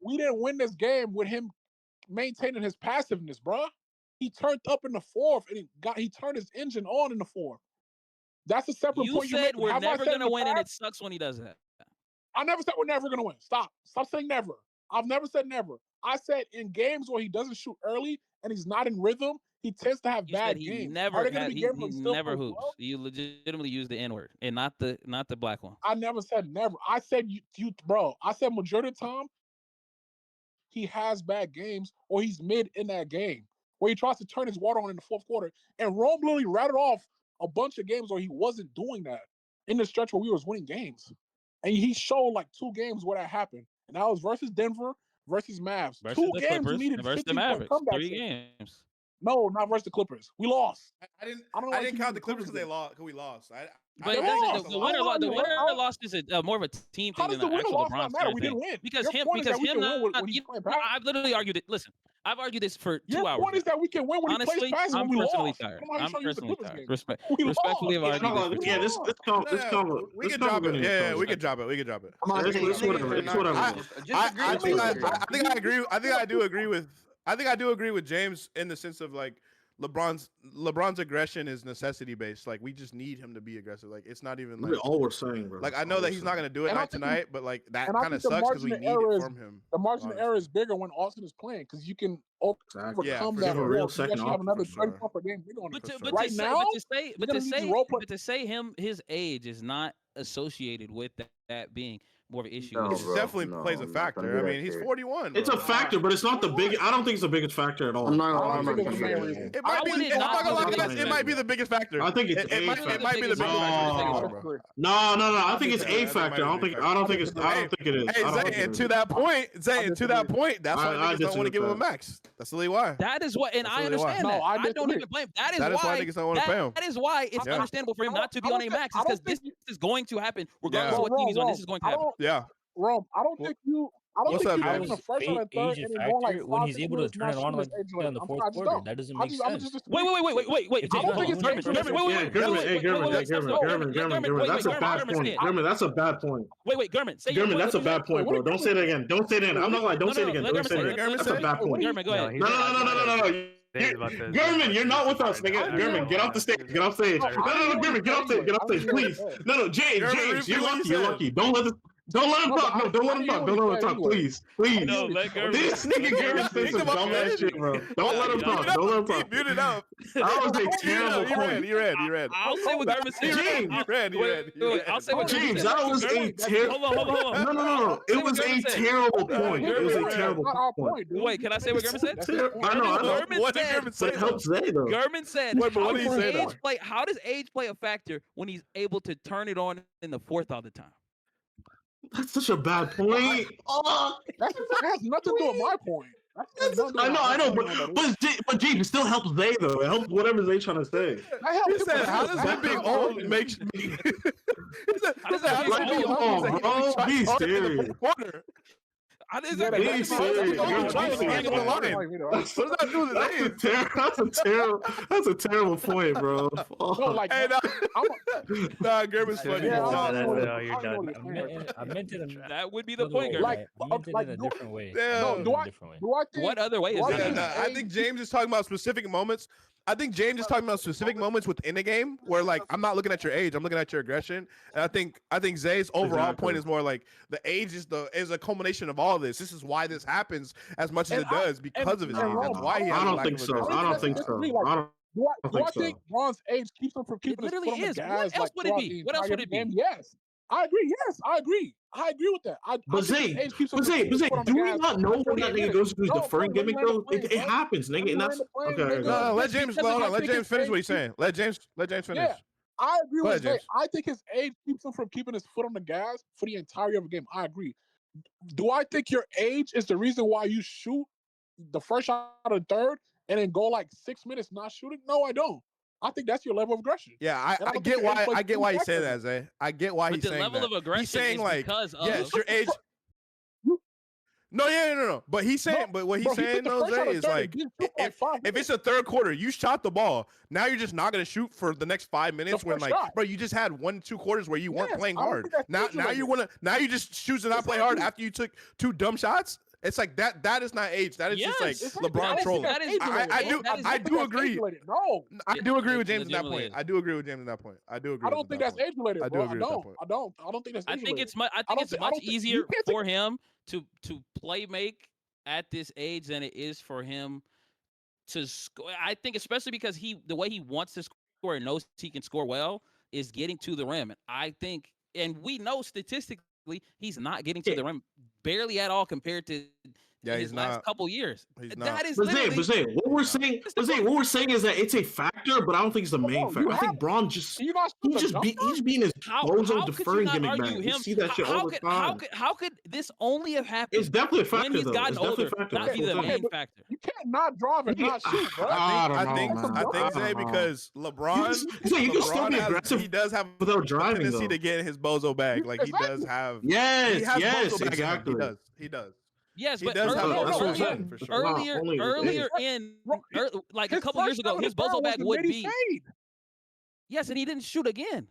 We didn't win this game with him maintaining his passiveness, bro. He turned up in the 4th and he turned his engine on in the 4th. That's a separate point. You said we're never gonna win, and it sucks when he does that. I never said we're never gonna win. Stop saying never. I've never said never. I said in games where he doesn't shoot early and he's not in rhythm, he tends to have bad games. He never hoops. You legitimately use the N-word and not the black one. I never said never. I said you bro. I said majority of the time he has bad games or he's mid in that game where he tries to turn his water on in the 4th quarter. And Rome literally rattled off a bunch of games where he wasn't doing that in the stretch where we was winning games. And he showed like 2 games where that happened. And that was versus Denver, versus Mavs. Versus 2 the games Clippers, needed versus the Mavericks. 3 games. No, not versus the Clippers. We lost. I didn't count the Clippers because we lost. But the winner loss is more of a team thing than an actual LeBron matter. We didn't win. Because I've literally argued it. Listen, I've argued this for 2 hours. Your point is that we can win when honestly, he plays pass when we lost. I'm personally tired. Respectfully, I've argued this. We can drop it. Yeah, we can drop it. I do agree with James in the sense of like LeBron's aggression is necessity based. Like we just need him to be aggressive. Like it's not even like all we're saying, bro. Like I know that he's not gonna do it night tonight, but like that kind of sucks because we need it from him. The margin of error is bigger when Austin is playing because you can overcome that. Real second have another 34 per game. But to say his age is not associated with that being more of an issue. It definitely plays a factor. I mean, he's 41. It's a factor, but it's not the big. I don't think it's the biggest factor at all. It might be the biggest factor. I think it might be the biggest factor. No. I think it's a factor. I don't think it is. Hey, and to that point, that's why I don't want to give him a max. That's really why. That is what, and I understand that. I don't even blame. That is why niggas don't want to pay him. That is why it's understandable for him not to be on a max. It's because this is going to happen regardless of what team he's on. This is going to happen. Yeah. Rome, I don't think you I don't think How he's is the first or the third age a and then going factor like when 5, he's 6 able to minutes turn not it on shooting like his age in limit? the I'm fourth sorry, I just quarter? don't. That doesn't I make just, I'm sense. just Wait. German, that's a bad point. Wait, German, say German, that's a bad point, bro. Don't say that again. Don't say that. I'm not like, don't say it again. Don't say that. That's a bad point. German, go ahead. No. German, you're not with us, nigga. German, get off the stage. Get off stage. No, German, get off stage. Get off stage, please. No, James, you're lucky. You're lucky. Don't let him talk. No, don't let him talk. Don't let him talk, please. No, let German. This nigga German said some dumb ass shit, bro. Don't let him talk. Don't let him talk. Mute it up. That was a terrible point. You read. I'll say what German said. James, I'll say what James, that was a terrible. Hold on. No. It was a terrible point. It was a terrible point. Wait, can I say what German said? I know. What did German say? But it helps Zay though. German said, Wait, but what did he say? how does age play a factor when he's able to turn it on in the fourth all the time? That's such a bad point. That has nothing to do with my point. I know, but James, it still helps Zay though. It helps whatever Zay's trying to say. He said, "How does him being old make me?" He said, "How does him being old bro? Be serious. How does that be serious? What does that do with the name? That's a terrible point, bro. No, like, hey, nah, German's funny. No, you're done. I meant it. That would be the point, German. like, I meant it in a different way. no, do I think? What other way is that? I think James is talking about specific moments. I think James is talking about specific moments within a game where, like, I'm not looking at your age, I'm looking at your aggression. And I think Zay's overall point is more like the age is a culmination of all this. This is why this happens as much as it does because of his age. That's why he has I don't think so. I don't think so. Do I think Braun's age keeps him from keeping his foot on the gas? What else would it be? What else would it be? Yes, I agree. Yes, I agree. I agree with that. But Zay, do we not know when that nigga goes through his deferring gimmick though? It happens, nigga, and that's okay. No, let James finish what he's saying. Let James finish. Yeah, I agree with Zay. I think his age keeps him from keeping his foot on the gas for the entirety of the game. I agree. Do I think your age is the reason why you shoot the first shot or the third and then go like 6 minutes not shooting? No, I don't. I think that's your level of aggression. Yeah, I get why you say that, Zay. I get why he's saying that. But the level of aggression he's saying, is like, because of... yes, your age. No. But he's saying, what he's saying though, Zay, is like, if it's a third quarter, you shot the ball. Now you're just not gonna shoot for the next 5 minutes when, like, bro, you just had 1-2 quarters where you weren't playing hard. Now you just choose to not play hard after you took 2 dumb shots. It's like that is not age. That is just like LeBron trolling. I do agree. No, I do agree with James in that point. I don't think that's age related. I don't think that's. I think it's much easier for him to play make at this age than it is for him to score. I think especially because the way he wants to score and knows he can score well is getting to the rim. And I think, and we know statistically, he's not getting to the rim barely at all compared to his last couple years. That is Zay, what we're saying is that it's a factor, but I don't think it's the main factor. I think Braun he's being his bozo deferring gimmick man. You see that shit all the time. How could this only have happened? It's definitely a factor when he's gotten older, not be the main factor. You can't not drive and not shoot, bro. I think Zay, because LeBron, you can still be aggressive. He does have without driving tendency to get in his bozo bag. Like he does have. Yes, exactly. He does. Yes, but earlier in like a couple years ago, his bozo bag would be. Yes, and he didn't shoot again.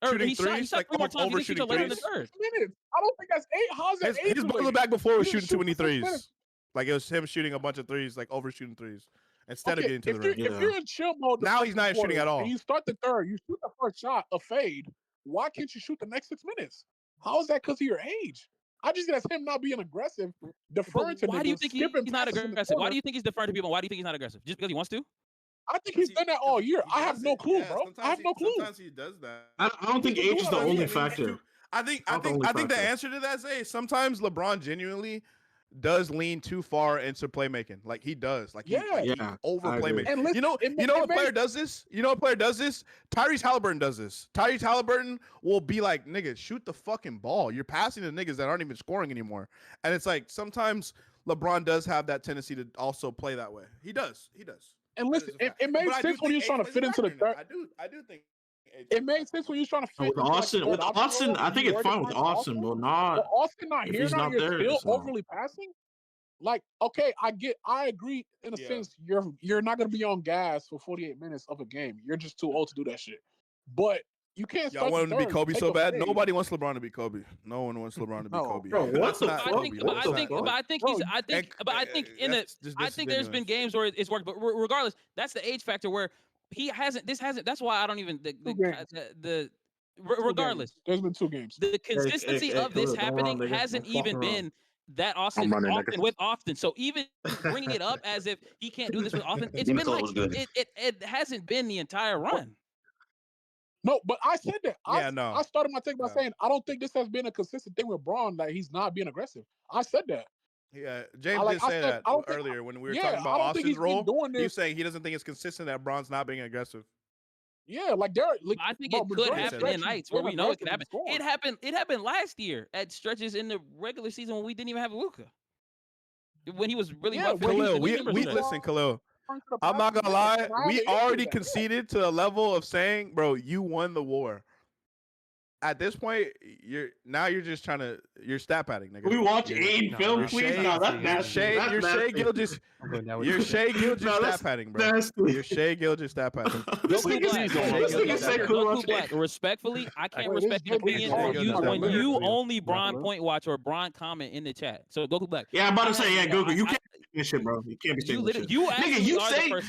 Shooting threes, like overshooting threes. I don't think that's eight. How's that eight? His bozo bag before was shooting too many threes. Like it was him shooting a bunch of threes, like overshooting threes, instead of getting to the rim. If you're in chill mode, now he's not shooting at all. You start the third, you shoot the first shot, a fade. Why can't you shoot the next 6 minutes? How is that because of your age? I just guess him not being aggressive, deferring to niggas. Why do you think he's not aggressive? Why do you think he's deferring to people? Why do you think he's not aggressive? Just because he wants to? I think he's done that all year. I have no clue, bro. I have no clue. Sometimes he does that. I don't think age is the only factor. I think the answer to that is sometimes LeBron genuinely does lean too far into playmaking. Like he does. Like he over playmaking. You know what player does this? Tyrese Halliburton does this. Tyrese Halliburton will be like, nigga, shoot the fucking ball. You're passing to niggas that aren't even scoring anymore. And it's like sometimes LeBron does have that tendency to also play that way. He does. And listen, it made sense when he was trying to fit into the third. I do think It made sense when you was trying to fit with Austin. With Austin, I think it's fine with Austin, but not. But Austin not if here he's now. not You're there, still overly passing. Like, okay, I agree in a sense. You're not gonna be on gas for 48 minutes of a game. You're just too old to do that shit. But you can't. Y'all want him to be Kobe so bad? Nobody wants LeBron to be Kobe. No one wants LeBron to be Kobe. Bro, what the fuck? I think there's been games where it's worked, but regardless, that's the age factor where he hasn't. This hasn't. That's why I don't even regardless. There's been 2 games. The consistency of this happening hasn't even been that often with Austin. So even bringing it up as if he can't do this with Austin, it's been like it hasn't been the entire run. No, but I said that. I started my take by saying I don't think this has been a consistent thing with Braun. Like he's not being aggressive. I said that. Yeah, James did say that earlier when we were talking about Austin's role. He's saying he doesn't think it's consistent that Braun's not being aggressive. Yeah, like Derek. Like, I think it could happen in nights where we know it could happen. It happened last year at stretches in the regular season when we didn't even have Luka. When he was really Khalil, we listen, Khalil. I'm not gonna lie. We already conceded to the level of saying, bro, you won the war. At this point, you're just trying to stat padding, nigga. We watch Aiden film, please. No, that's nasty. Your Shea Gilgeous stat padding, bro. Your Shea Gilgeous stat padding. Respectfully, I can't respect your opinion when you only Braun point watch or Braun comment in the chat. So Goku Black. Yeah, I'm about to say, Goku, you can't be shit, bro. You can't be saying shit.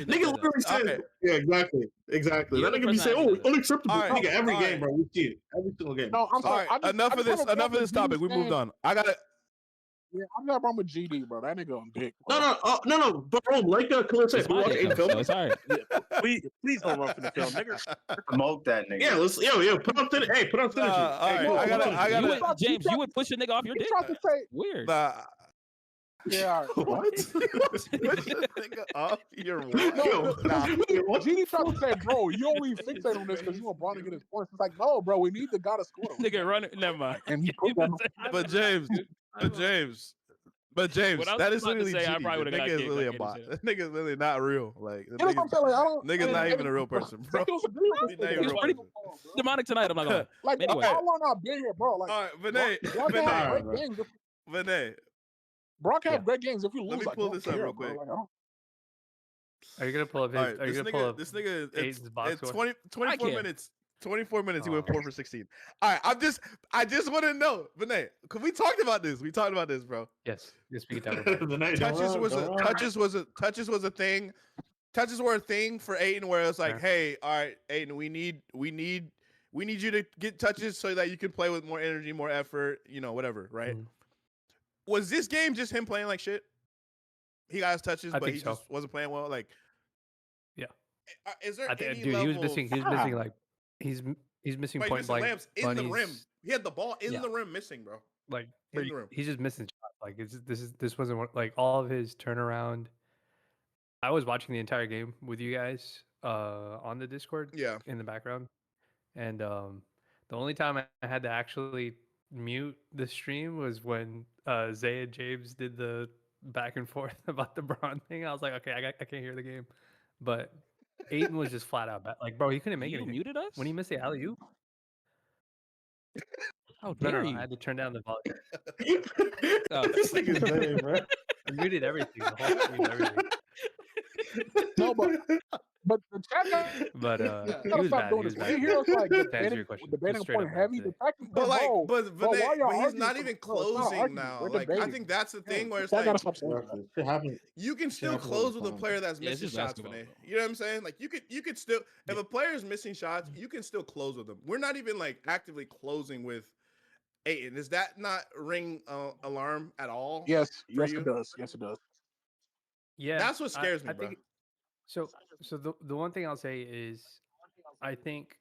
Nigga, literally said, yeah, exactly. That nigga be saying, oh, unacceptable. Nigga, every game, bro. We see it. Every single game. No, I'm sorry. Enough of this topic. We moved on. I gotta. Yeah, I'm not wrong with GD, bro. That nigga on dick. No. Bro, like Khalil said, we watch Aiden film. Sorry. Please don't run for the film, nigga. Promote that nigga. Yeah, let's put on synergy. Hey, put on synergy. I gotta. James, you would push a nigga off your dick. Weird. Yeah. What? Nigga off your what? Genie tried to say, bro, you only fixate on this because you want Braun to get his points. It's like, no, bro, we need the guy to score. Nigga, run it. Never mind. And he but James, that is literally Genie. Nigga is really a bot. That nigga is literally not real. Like, nigga's not even a real person, bro. He's not even a real person. Demonic tonight. I'm not gonna. Like, anyway. how long I've been here, bro? Like, all right, Vinay. Brock have great games. If you lose, let me pull this up real quick. Are you gonna pull up? Are you gonna pull up? This nigga, it's 24 minutes. 24 mintes. He went 4 for 16. All right, I just want to know, Vinay, because we talked about this. We talked about this, bro. Yes, we can talk about it. Touches was a thing. Touches were a thing for Aiden, where it's like, hey, all right, Aiden, we need you to get touches so that you can play with more energy, more effort, whatever, right? Mm-hmm. Was this game just him playing like shit? He got his touches, but he just wasn't playing well. Like, yeah. Is there any dude? level? He was missing like he's missing point blank lamps in the rim. He had the ball in the rim missing, bro. Like he's just missing shots. Like this wasn't like all of his turnaround. I was watching the entire game with you guys on the Discord. Yeah. In the background, and the only time I had to actually mute the stream was when Zay and James did the back and forth about the Braun thing. I was like, okay, I can't hear the game. But Aiden was just flat out bad. Like, bro, he couldn't make it. Muted us when he missed the alley-oop. How dare you? I had to turn down the volume. This nigga's name, bro. I muted everything. The whole stream, everything. No, but the chat he was bad. He was bad. You hear us like debating point heavy. But he's not even closing now. Like, I think that's the thing where it's like you can still close with a player that's missing shots, Vinay. You know what I'm saying? Like, you could still, if a player is missing shots, you can still close with them. We're not even like actively closing with Aiden. Does that not ring alarm at all? Yes, it does. Yes, it does. Yeah, that's what scares me, bro. So the one thing I'll say is, I think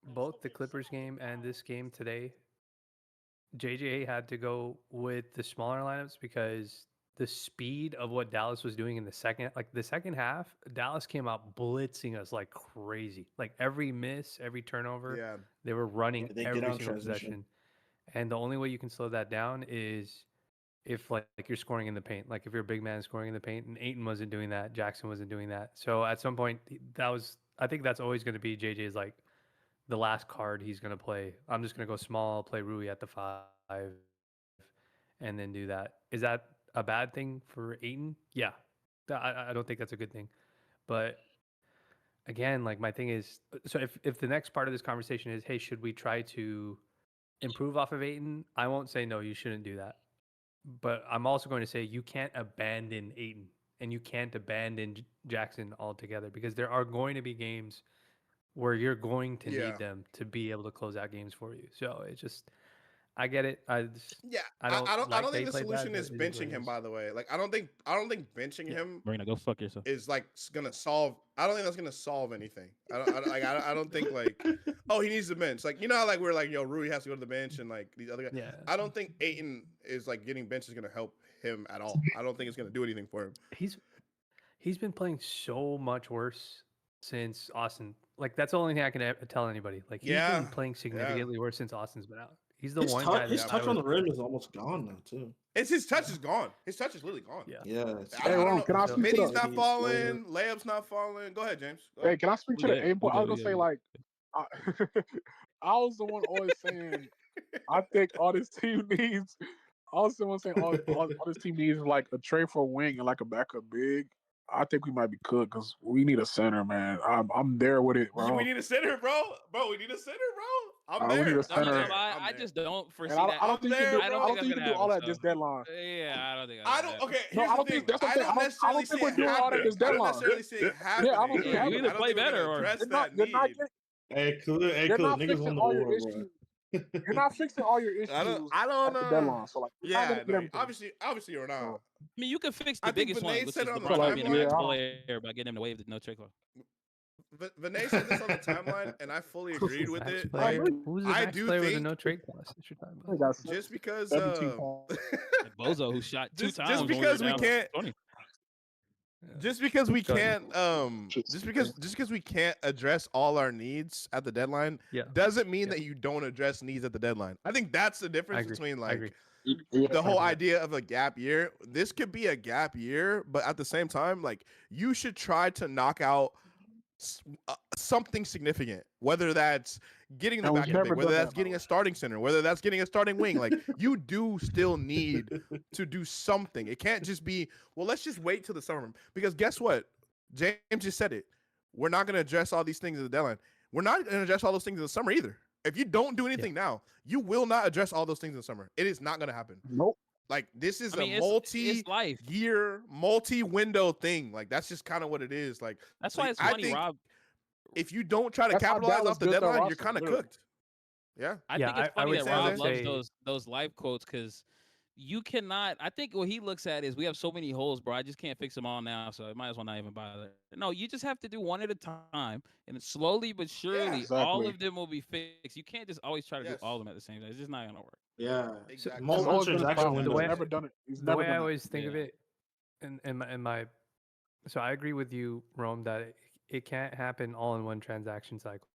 both the Clippers game and this game today, JJ had to go with the smaller lineups because the speed of what Dallas was doing in the second half, Dallas came out blitzing us like crazy. Like every miss, every turnover, they were running every single possession. And the only way you can slow that down is if like you're scoring in the paint, like if you're a big man scoring in the paint, and Ayton wasn't doing that, Jackson wasn't doing that. So at some point, I think that's always going to be JJ's like the last card he's gonna play. I'm just gonna go small, play Rui at the 5, and then do that. Is that a bad thing for Ayton? Yeah, I don't think that's a good thing. But again, like my thing is, so if the next part of this conversation is, hey, should we try to improve off of Ayton? I won't say no, you shouldn't do that. But I'm also going to say you can't abandon Ayton and you can't abandon Jackson altogether because there are going to be games where you're going to need them to be able to close out games for you. So it's just, I get it. I don't think the solution is benching him. By the way, like I don't think benching him. Marina, go fuck yourself. Is like gonna solve. I don't think that's gonna solve anything. I don't think like, oh, he needs the bench. Like, you know how like we're like, yo, Rui has to go to the bench and like these other guys. Yeah. I don't think Ayton is like getting bench is gonna help him at all. I don't think it's gonna do anything for him. He's been playing so much worse since Austin. Like that's the only thing I can tell anybody. Like he's been playing significantly worse since Austin's been out. He's the one guy. His touch on the rim is almost gone now too. His touch is gone. His touch is literally gone. Yeah. Can I speak to Mini's not falling. Layups not falling. Go ahead, James. Hey, can I speak to the aim point? I was gonna say like, I was the one always saying, I think all this team needs. I was the one saying all this team needs like a trade for a wing and like a backup big. I think we might be cooked because we need a center, man. I'm there with it, bro. We need a center, bro. We need a center, bro. I'm there. We need a center. I just don't foresee that. that. I don't think you can do all that this deadline. Yeah, I don't think. I don't. Okay. No, I don't think that's okay. I don't think we're doing all that this deadline. I don't necessarily see it happening. Yeah, I don't think you either play better or address that need. Hey, cool. Niggas on the war, You're not fixing all your issues. I don't at the deadline. So like, obviously you're not. I mean, you can fix the biggest one, which is LeBron being a max player by getting him to waive the no trade clause. Vinay said this on the timeline, and I fully agreed with it. Who's the max player with a no trade clause? Just because Bozo, who shot two times, just because we can't. Just because we can't address all our needs at the deadline doesn't mean that you don't address needs at the deadline. I think that's the difference between like the whole idea of a gap year. This could be a gap year, but at the same time, like you should try to knock out something significant, whether that's getting the back end, whether that's getting a starting center, whether that's getting a starting wing. Like you do still need to do something. It can't just be, well, let's just wait till the summer. Because guess what? James just said it. We're not going to address all these things at the deadline. We're not going to address all those things in the summer either. If you don't do anything now, you will not address all those things in the summer. It is not going to happen. Nope. Like this is a multi-year, multi-window thing. Like that's just kind of what it is. Like that's why it's funny, Rob. If you don't try to capitalize off the deadline, you're kind of cooked. Yeah, I think it's funny that Rob loves those live quotes because you cannot. I think what he looks at is we have so many holes, bro. I just can't fix them all now, so I might as well not even bother. No, you just have to do one at a time, and slowly but surely, all of them will be fixed. You can't just always try to do all of them at the same time. It's just not gonna work. Yeah, exactly. The way I always think of it, in my, so I agree with you, Rome, that it can't happen all in one transaction cycle.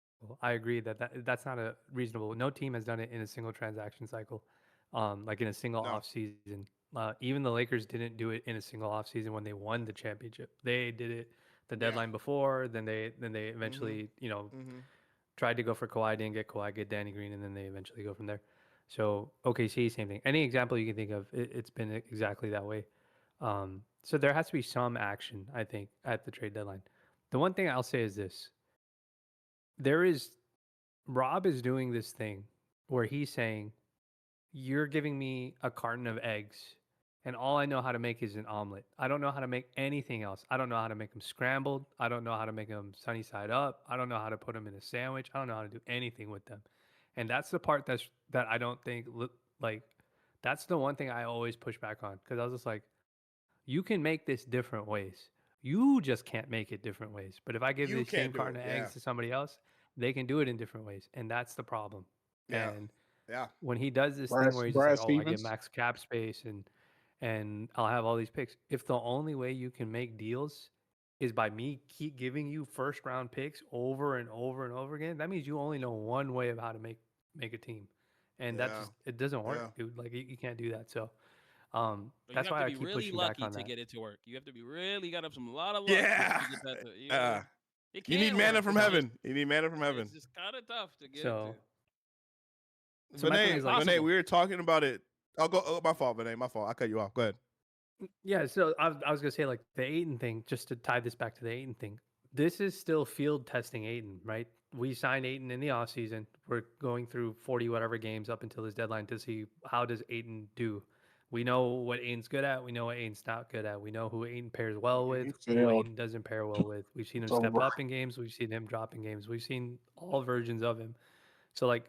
I agree that's not a reasonable. No team has done it in a single transaction cycle, like in a single off season. Even the Lakers didn't do it in a single off season when they won the championship. They did it the deadline before. Then they eventually tried to go for Kawhi, didn't get Kawhi, get Danny Green, and then they eventually go from there. So OKC, same thing. Any example you can think of, it's been exactly that way. So there has to be some action, I think, at the trade deadline. The one thing I'll say is this. Rob is doing this thing where he's saying, you're giving me a carton of eggs and all I know how to make is an omelet. I don't know how to make anything else. I don't know how to make them scrambled. I don't know how to make them sunny side up. I don't know how to put them in a sandwich. I don't know how to do anything with them. And that's the part that I don't think, like, that's the one thing I always push back on. Because I was just like, you can make this different ways. You just can't make it different ways. But if I give the same carton of eggs to somebody else, they can do it in different ways. And that's the problem. Yeah. And when he does this thing where he's like, oh, I get max cap space and I'll have all these picks. If the only way you can make deals is by me keep giving you first round picks over and over and over again, that means you only know one way of how to make a team. And it doesn't work, dude. Like you can't do that. So that's why I keep pushing back on that. You have to be really lucky to get it to work. You have to be really got up some lot of luck. You You need manna from heaven. You need manna from heaven. It's just kind of tough to get So Vinay, we were talking about it. I'll go. Oh, my fault, Vinay. My fault. I cut you off. Go ahead. Yeah, so I was gonna say like the Ayton thing, just to tie this back to the Ayton thing. This is still field testing Ayton, right? We signed Ayton in the offseason. We're going through 40 whatever games up until his deadline to see how does Ayton do. We know what Ayton's good at. We know what Ayton's not good at. We know who Ayton pairs well with, who Ayton doesn't pair well with. We've seen him step up in games. We've seen him drop in games. We've seen all versions of him. So like,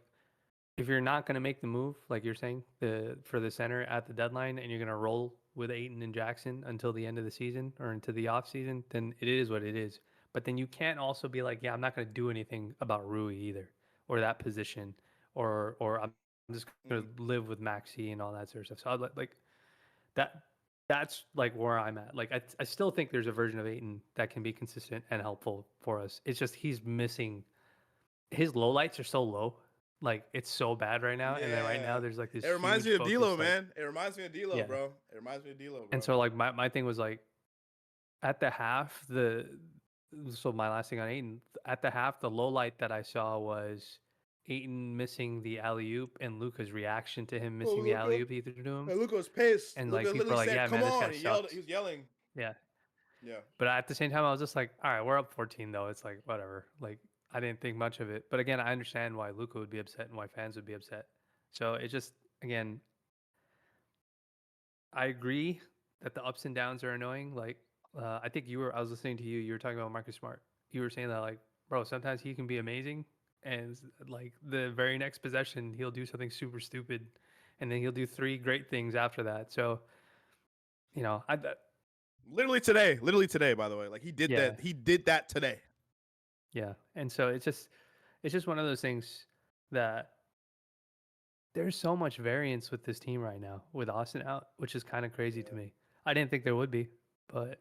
if you're not going to make the move, like you're saying, for the center at the deadline, and you're going to roll with Ayton and Jackson until the end of the season or into the off season, then it is what it is. But then you can't also be like, yeah, I'm not going to do anything about Rui either, or that position, or I'm just going to live with Maxey and all that sort of stuff. So I'd like that. That's like where I'm at. Like I still think there's a version of Ayton that can be consistent and helpful for us. It's just he's missing. His lowlights are so low. Like it's so bad right now, and then right now there's like this. It reminds me of D'Lo, man. It reminds me of D'Lo, bro. It reminds me of D'Lo, bro. And so like my thing was like, at the half, so my last thing on Ayton, at the half, the low light that I saw was Ayton missing the alley-oop and Luka's reaction to him missing the alley-oop he threw to him. And Luka was pissed. And Luka like people were like, yeah, man, this guy sucks. He was yelling. Yeah. Yeah. But at the same time, I was just like, all right, we're up 14 though. It's like whatever. Like I didn't think much of it. But again, I understand why Luka would be upset and why fans would be upset. So it just, again, I agree that the ups and downs are annoying. Like, I think I was listening to you were talking about Marcus Smart. You were saying that, like, bro, sometimes he can be amazing. And like the very next possession, he'll do something super stupid. And then he'll do 3 great things after that. So, you know, literally today, by the way, like he did that. He did that today. Yeah. And so it's just one of those things that there's so much variance with this team right now with Austin out, which is kind of crazy to me. I didn't think there would be, but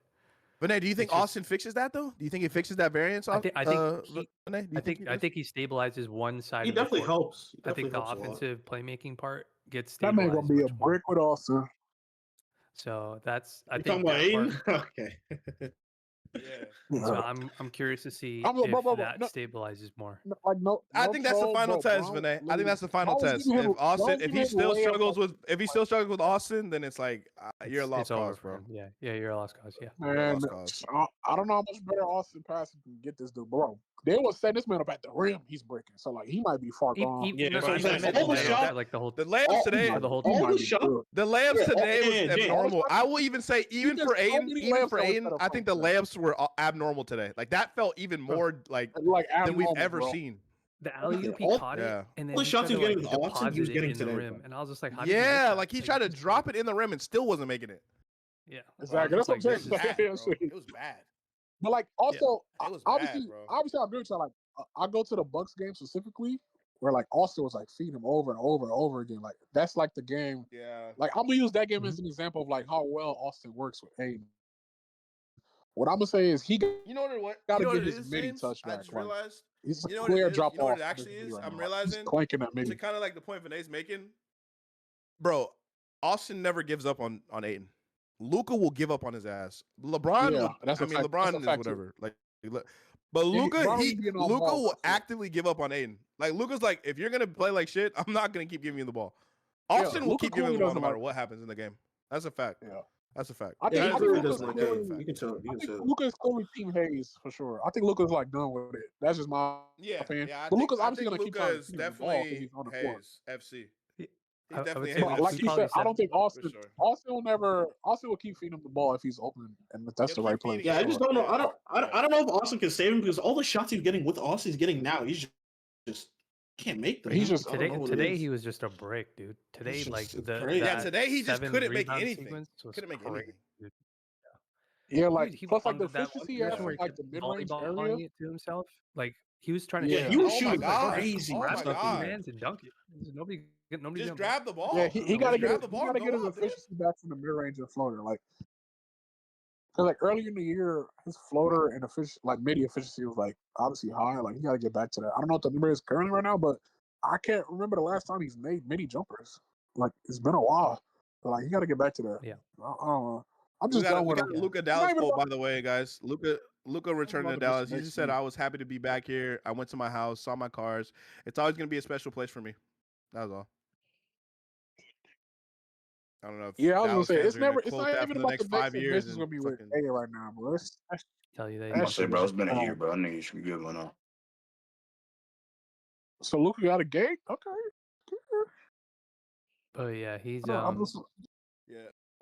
Nate, do you think Austin fixes that though? Do you think he fixes that variance? I think he stabilizes one side. He definitely helps. I think the offensive playmaking part gets stabilized. That man gonna be a brick with Austin. So that's I think that Aiden? Okay. Yeah. So I'm curious to see if that stabilizes more. I think that's the final test, Vinay. I think that's the final test. If he still struggles with Austin, then it's like you're a lost cause, bro. Yeah, you're a lost cause. Yeah. Man, I don't know how much better Austin Passon can get this dude, bro. They was setting this man up at the rim. He's breaking, so like he might be far gone. The layups today, the layups today was abnormal. I will even say, even for Aiden, I think the layups were abnormal today. Like that felt even more like than we've ever seen. The alley-oop he caught it, and then the shots he was getting with Austin, he was getting to the rim, and I was just like, like he tried to drop it in the rim and still wasn't making it. Yeah, exactly. That's what I'm saying. It was bad. But like also, obviously, I agree with you. Like I go to the Bucks game specifically, where like Austin was like feeding him over and over and over again. Like that's like the game. Yeah. Like I'm gonna use that game as an example of like how well Austin works with Aiden. What I'm gonna say is got to get his midi touch back. I just realized. He's a clear drop off. You know what it actually is? I'm realizing. He's clanking that midi. To kind of like the point Vinay's making, bro. Austin never gives up on Aiden. Luka will give up on his ass. LeBron, LeBron is whatever. Like, but Luka will actively give up on Aiden. Like Luka's like, if you're gonna play like shit, I'm not gonna keep giving you the ball. Austin will keep giving you the ball no matter what happens in the game. That's a fact. Yeah, that's a fact. I think you can tell. Luka is clearly Team Hayes for sure. I think Luka's like done with it. That's just my opinion. Yeah, but Luka's obviously gonna keep trying to definitely he's on the court. FC. Like you said, I don't think Austin will keep feeding him the ball if he's open and if that's the right play. Yeah, I just don't know. I don't know if Austin can save him because all the shots he's getting with Austin, he's getting now. He's just can't make them. He's just today he was just a brick, dude. Today today he just couldn't make anything. Couldn't make anything. Yeah, like plus like the efficiency he has like the mid range area to himself. Like he was trying to he was shooting crazy. Hands and dunk it. Nobody just grab the ball. Yeah, he got to get his efficiency back from the mid range and floater. Like, because like earlier in the year, his floater and midi efficiency was like obviously high. Like he got to get back to that. I don't know what the number is currently right now, but I can't remember the last time he's made midi jumpers. Like it's been a while. But like he got to get back to that. Yeah. I'm just done with Luka Dallas quote, by the way, guys. Luka Luka returned to Dallas. He just said, I was happy to be back here. I went to my house, saw my cars. It's always going to be a special place for me. That was all. I don't know if I was Dallas gonna say it's not for even the about next the 5 Knicks. years. This is gonna be with A right now, bro. Tell you that. I'm say, bro, it's been a year, bro. I think you should be good one. So Luka got a gate, okay. But yeah, he's yeah.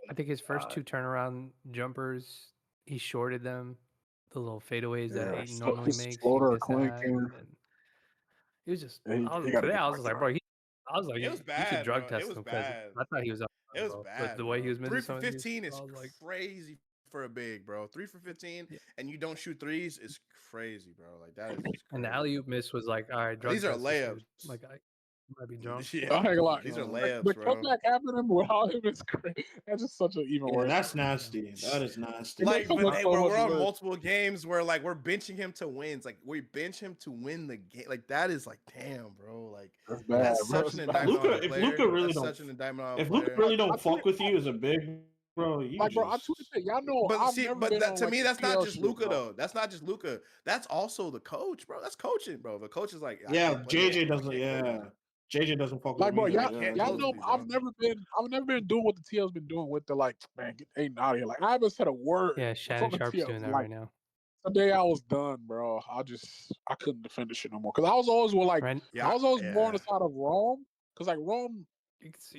I think his first 2 turnaround jumpers, he shorted them. The little fadeaways that Ayton normally makes. Floater, It was just today I was like, bro, it was bad, you should drug bro. test him because I thought he was up. It was bad. But the way he was missing 3 for 15 is crazy for a big, bro. 3 for 15 and you don't shoot threes is crazy, bro. Like that is just crazy. And the alley-oop miss was like, all right, these are layups. Like I might be drunk. Yeah, these are layups, the bro. comeback happening without him is crazy. That's just such an even worse. That's nasty. That is nasty. Like, we're on multiple games where like we're benching him to wins. Like we bench him to win the game. Like that is like, damn, bro. Like that's such an indictment on a player. If Luka really don't fuck with you as a big, bro, I tweeted that. Y'all know. But to me, that's not just Luka though. That's not just Luka. That's also the coach, bro. That's coaching, bro. The coach is like, JJ doesn't. Yeah, JJ doesn't fuck with bro. me. Y'all know. I've never been doing what the TL's been doing with the like, man, get Ayton out of here. Like I haven't said a word. Yeah, Shannon Sharp's doing that right now. Today I was done, bro. I couldn't defend the shit no more because I was always I was always more on the side of Rome because like Rome.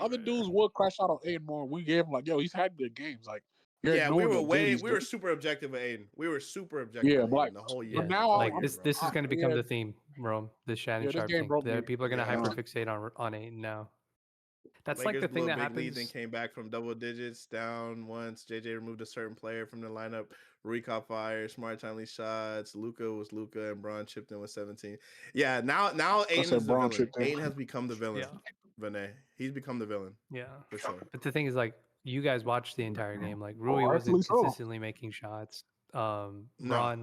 Other dudes would crash out on Ayton more. We gave him like, yo, he's had good games. Like, we were super objective with Ayton. We were super objective. Yeah, but the whole year. But now, like this is going to become the theme, Rome. The Shannon Sharp thing. People are going to hyperfixate on Ayton now. That's Lakers like the thing that happens. Lead, then came back from double digits down once. JJ removed a certain player from the lineup. Rui caught fire. Smart timely shots. Luka was Luka, and Bron chipped in with 17. Yeah, now Ayton is the villain. Ayton has become the villain. Vinay, he's become the villain. Yeah, for sure. But the thing is, like, you guys watched the entire game. Like, Rui wasn't consistently making shots. Bron,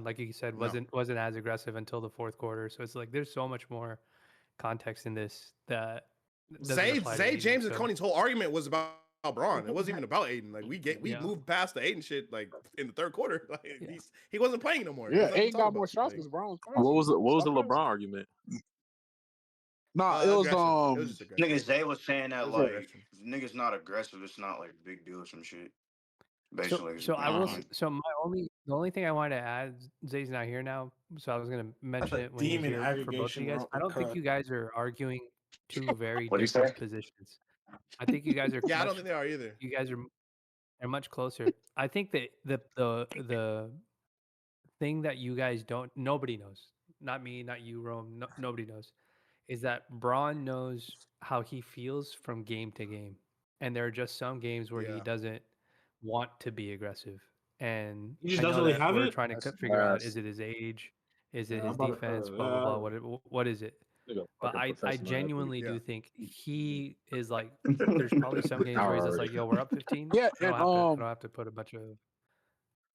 like you said, wasn't as aggressive until the fourth quarter. So it's like there's so much more context in this that. Zay James and Coney's whole argument was about Bron. It wasn't even about Ayton. Like we moved past the Ayton shit like in the third quarter. Like he wasn't playing no more. Yeah, Ayton got more shots because Bron was playing. What was the LeBron argument? Nah, it was niggas Zay was saying that like if niggas not aggressive, it's not like a big deal or some shit. Basically. So I will. So the only thing I wanted to add, Zay's not here now, so I was gonna mention it when he's here for both of you guys. I don't think you guys are arguing two very different positions. I think you guys are. I don't think they are either. You guys are much closer. I think that the thing that you guys nobody knows, not me, not you, Rome, nobody knows, is that Bron knows how he feels from game to game, and there are just some games where he doesn't want to be aggressive, and he just doesn't really have we're it. Trying to figure out, is it his age, is it his defense, blah blah blah. What is it? But I genuinely do think he is like. There's probably some games where he's just like, "Yo, we're up 15. Yeah, I don't have to put a bunch of."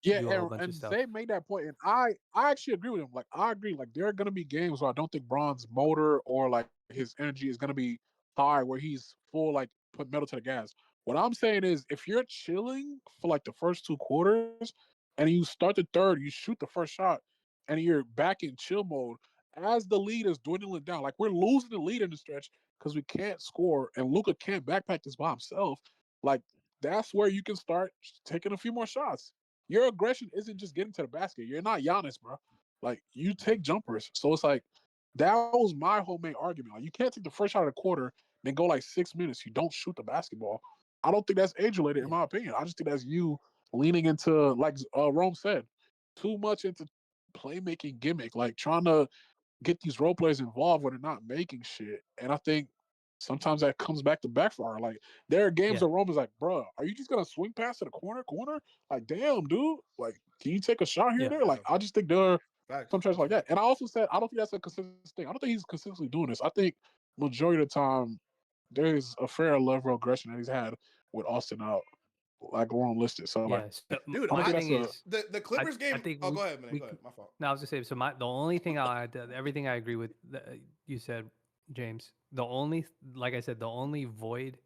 And they made that point, and I actually agree with him. Like I agree, like there are gonna be games where I don't think Bron's motor or like his energy is gonna be high, where he's full like put metal to the gas. What I'm saying is, if you're chilling for like the first 2 quarters, and you start the third, you shoot the first shot, and you're back in chill mode. As the lead is dwindling down, like we're losing the lead in the stretch because we can't score, and Luka can't backpack this by himself. Like that's where you can start taking a few more shots. Your aggression isn't just getting to the basket. You're not Giannis, bro. Like you take jumpers. So it's like that was my whole main argument. Like you can't take the first shot of the quarter, then go like 6 minutes. You don't shoot the basketball. I don't think that's age-related in my opinion. I just think that's you leaning into, like Rome said, too much into playmaking gimmick, like trying to get these role players involved when they're not making shit. And I think sometimes that comes back to backfire. Like there are games where Rome is like, bro, are you just gonna swing past to the corner? Like, damn, dude. Like, can you take a shot here and there? Like, I just think there are some tries like that. And I also said I don't think that's a consistent thing. I don't think he's consistently doing this. I think majority of the time there is a fair level of aggression that he's had with Austin out, like Rome listed. So like, dude, the Clippers game. Go ahead, man. Go ahead. My fault. No, I was gonna say. So the only thing I'll add to everything I agree with you said, James. Like I said, the only void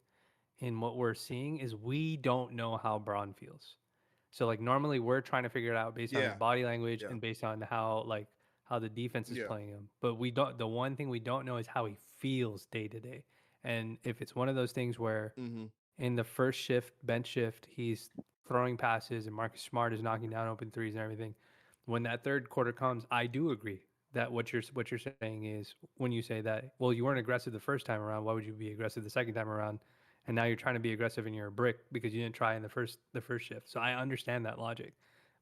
in what we're seeing is we don't know how Bron feels. So like normally we're trying to figure it out based on his body language and based on how the defense is playing him. But we don't. The one thing we don't know is how he feels day to day. And if it's one of those things where in the first shift, bench shift, he's throwing passes and Marcus Smart is knocking down open threes and everything. When that third quarter comes, I do agree that what you're saying is when you say that, well, you weren't aggressive the first time around, why would you be aggressive the second time around? And now you're trying to be aggressive and you're a brick because you didn't try in the first shift. So I understand that logic.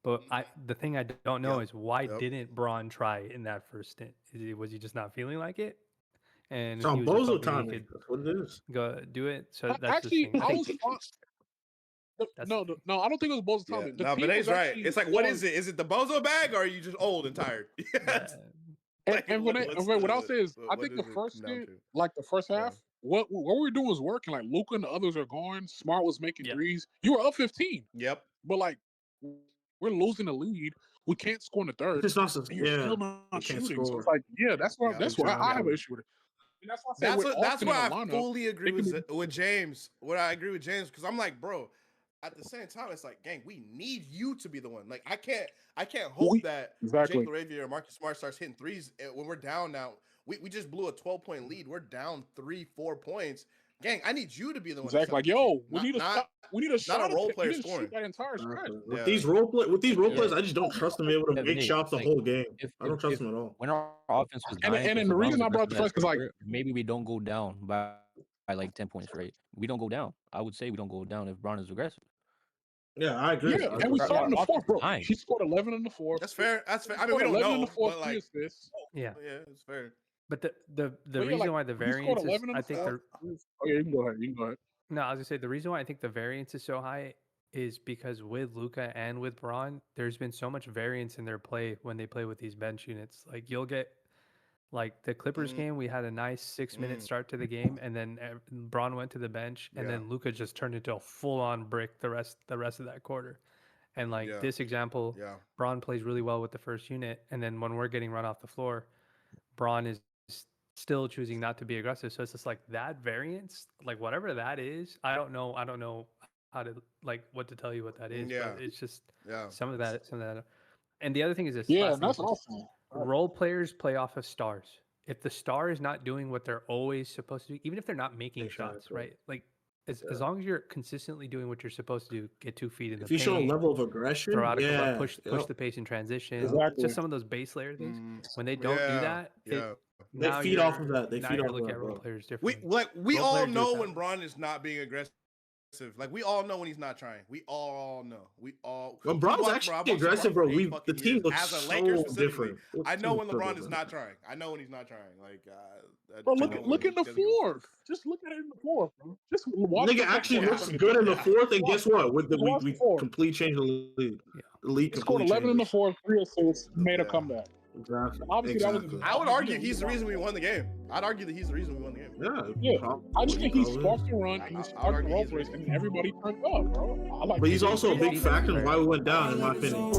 But the thing I don't know is why didn't Braun try in that first stint? Was he just not feeling like it? And it's on Bozo time. That's what it is. Go do it. So that's actually, the thing. I was no, I don't think it was Bozo's time. No, but he's right. It's like, what is it? Is it the Bozo bag, or are you just old and tired? And what I'll say is, I think the first stint, like the first half, what we were doing was working. Like Luka and the others are going. Smart was making threes. You were up 15. Yep. But like, we're losing the lead. We can't score in the third. It's not, and you're still not shooting. So it's like, that's why I have an issue with it. And that's why I fully agree with James. What I agree with James, because I'm like, bro, at the same time, it's like, gang, we need you to be the one. Like, I can't hope that Jake Xavier or Marcus Smart starts hitting threes when we're down now. We just blew a 12-point lead. We're down 3-4 points. Gang, I need you to be the one. Exactly. Like, yo, we need a shot. Not a role player scoring that entire stretch. With these role players, I just don't trust them able to make shots the whole game. I don't trust them at all. When our offense was and the reason I brought the first because like maybe we don't go down by like 10 points, right? We don't go down. I would say we don't go down if Braun is aggressive. Yeah, I agree. Yeah, and we started in the fourth, bro. He scored 11 in the fourth. That's fair. I mean, we don't know. In the fourth, but like, yeah, it's fair. But the reason why the variance is, I think you can go ahead. No, I was gonna say the reason why I think the variance is so high is because with Luka and with Braun, there's been so much variance in their play when they play with these bench units. Like you'll get like the Clippers game, we had a nice 6-minute start to the game, and then Braun went to the bench, and then Luka just turned into a full-on brick the rest of that quarter. And like this example, Braun plays really well with the first unit, and then when we're getting run off the floor, Braun is still choosing not to be aggressive. So it's just like that variance, like whatever that is, I don't know how to like what to tell you what that is. But it's just some of that. And the other thing is this. Yeah, that's awesome. Role players play off of stars. If the star is not doing what they're always supposed to do, even if they're not making shots, right? Like as long as you're consistently doing what you're supposed to do, get 2 feet in the paint. If you show a level of aggression, throw out a couple, push the pace in transition. Just some of those base layer things. When they don't do that, they feed off of that. They feed off look of at role players differently. We all know when Braun is not being aggressive. Like we all know when he's not trying. We all know. When Braun's actually aggressive, bro. The team looks so different. I know when LeBron is not trying. I know when he's not trying. Like, bro, look in the fourth. Just look at it in the fourth, bro. Just watch. Nigga actually looks good in the fourth, and guess what? We complete change the lead. The lead scored 11 in the fourth, 3 assists, made a comeback. Exactly. Obviously, I would argue he's the reason we won the game. I'd argue that he's the reason we won the game. Yeah. I just think he sparked the run and he sparked the role plays, and everybody turned up, bro. But he's also a big factor in why we went down, in my opinion.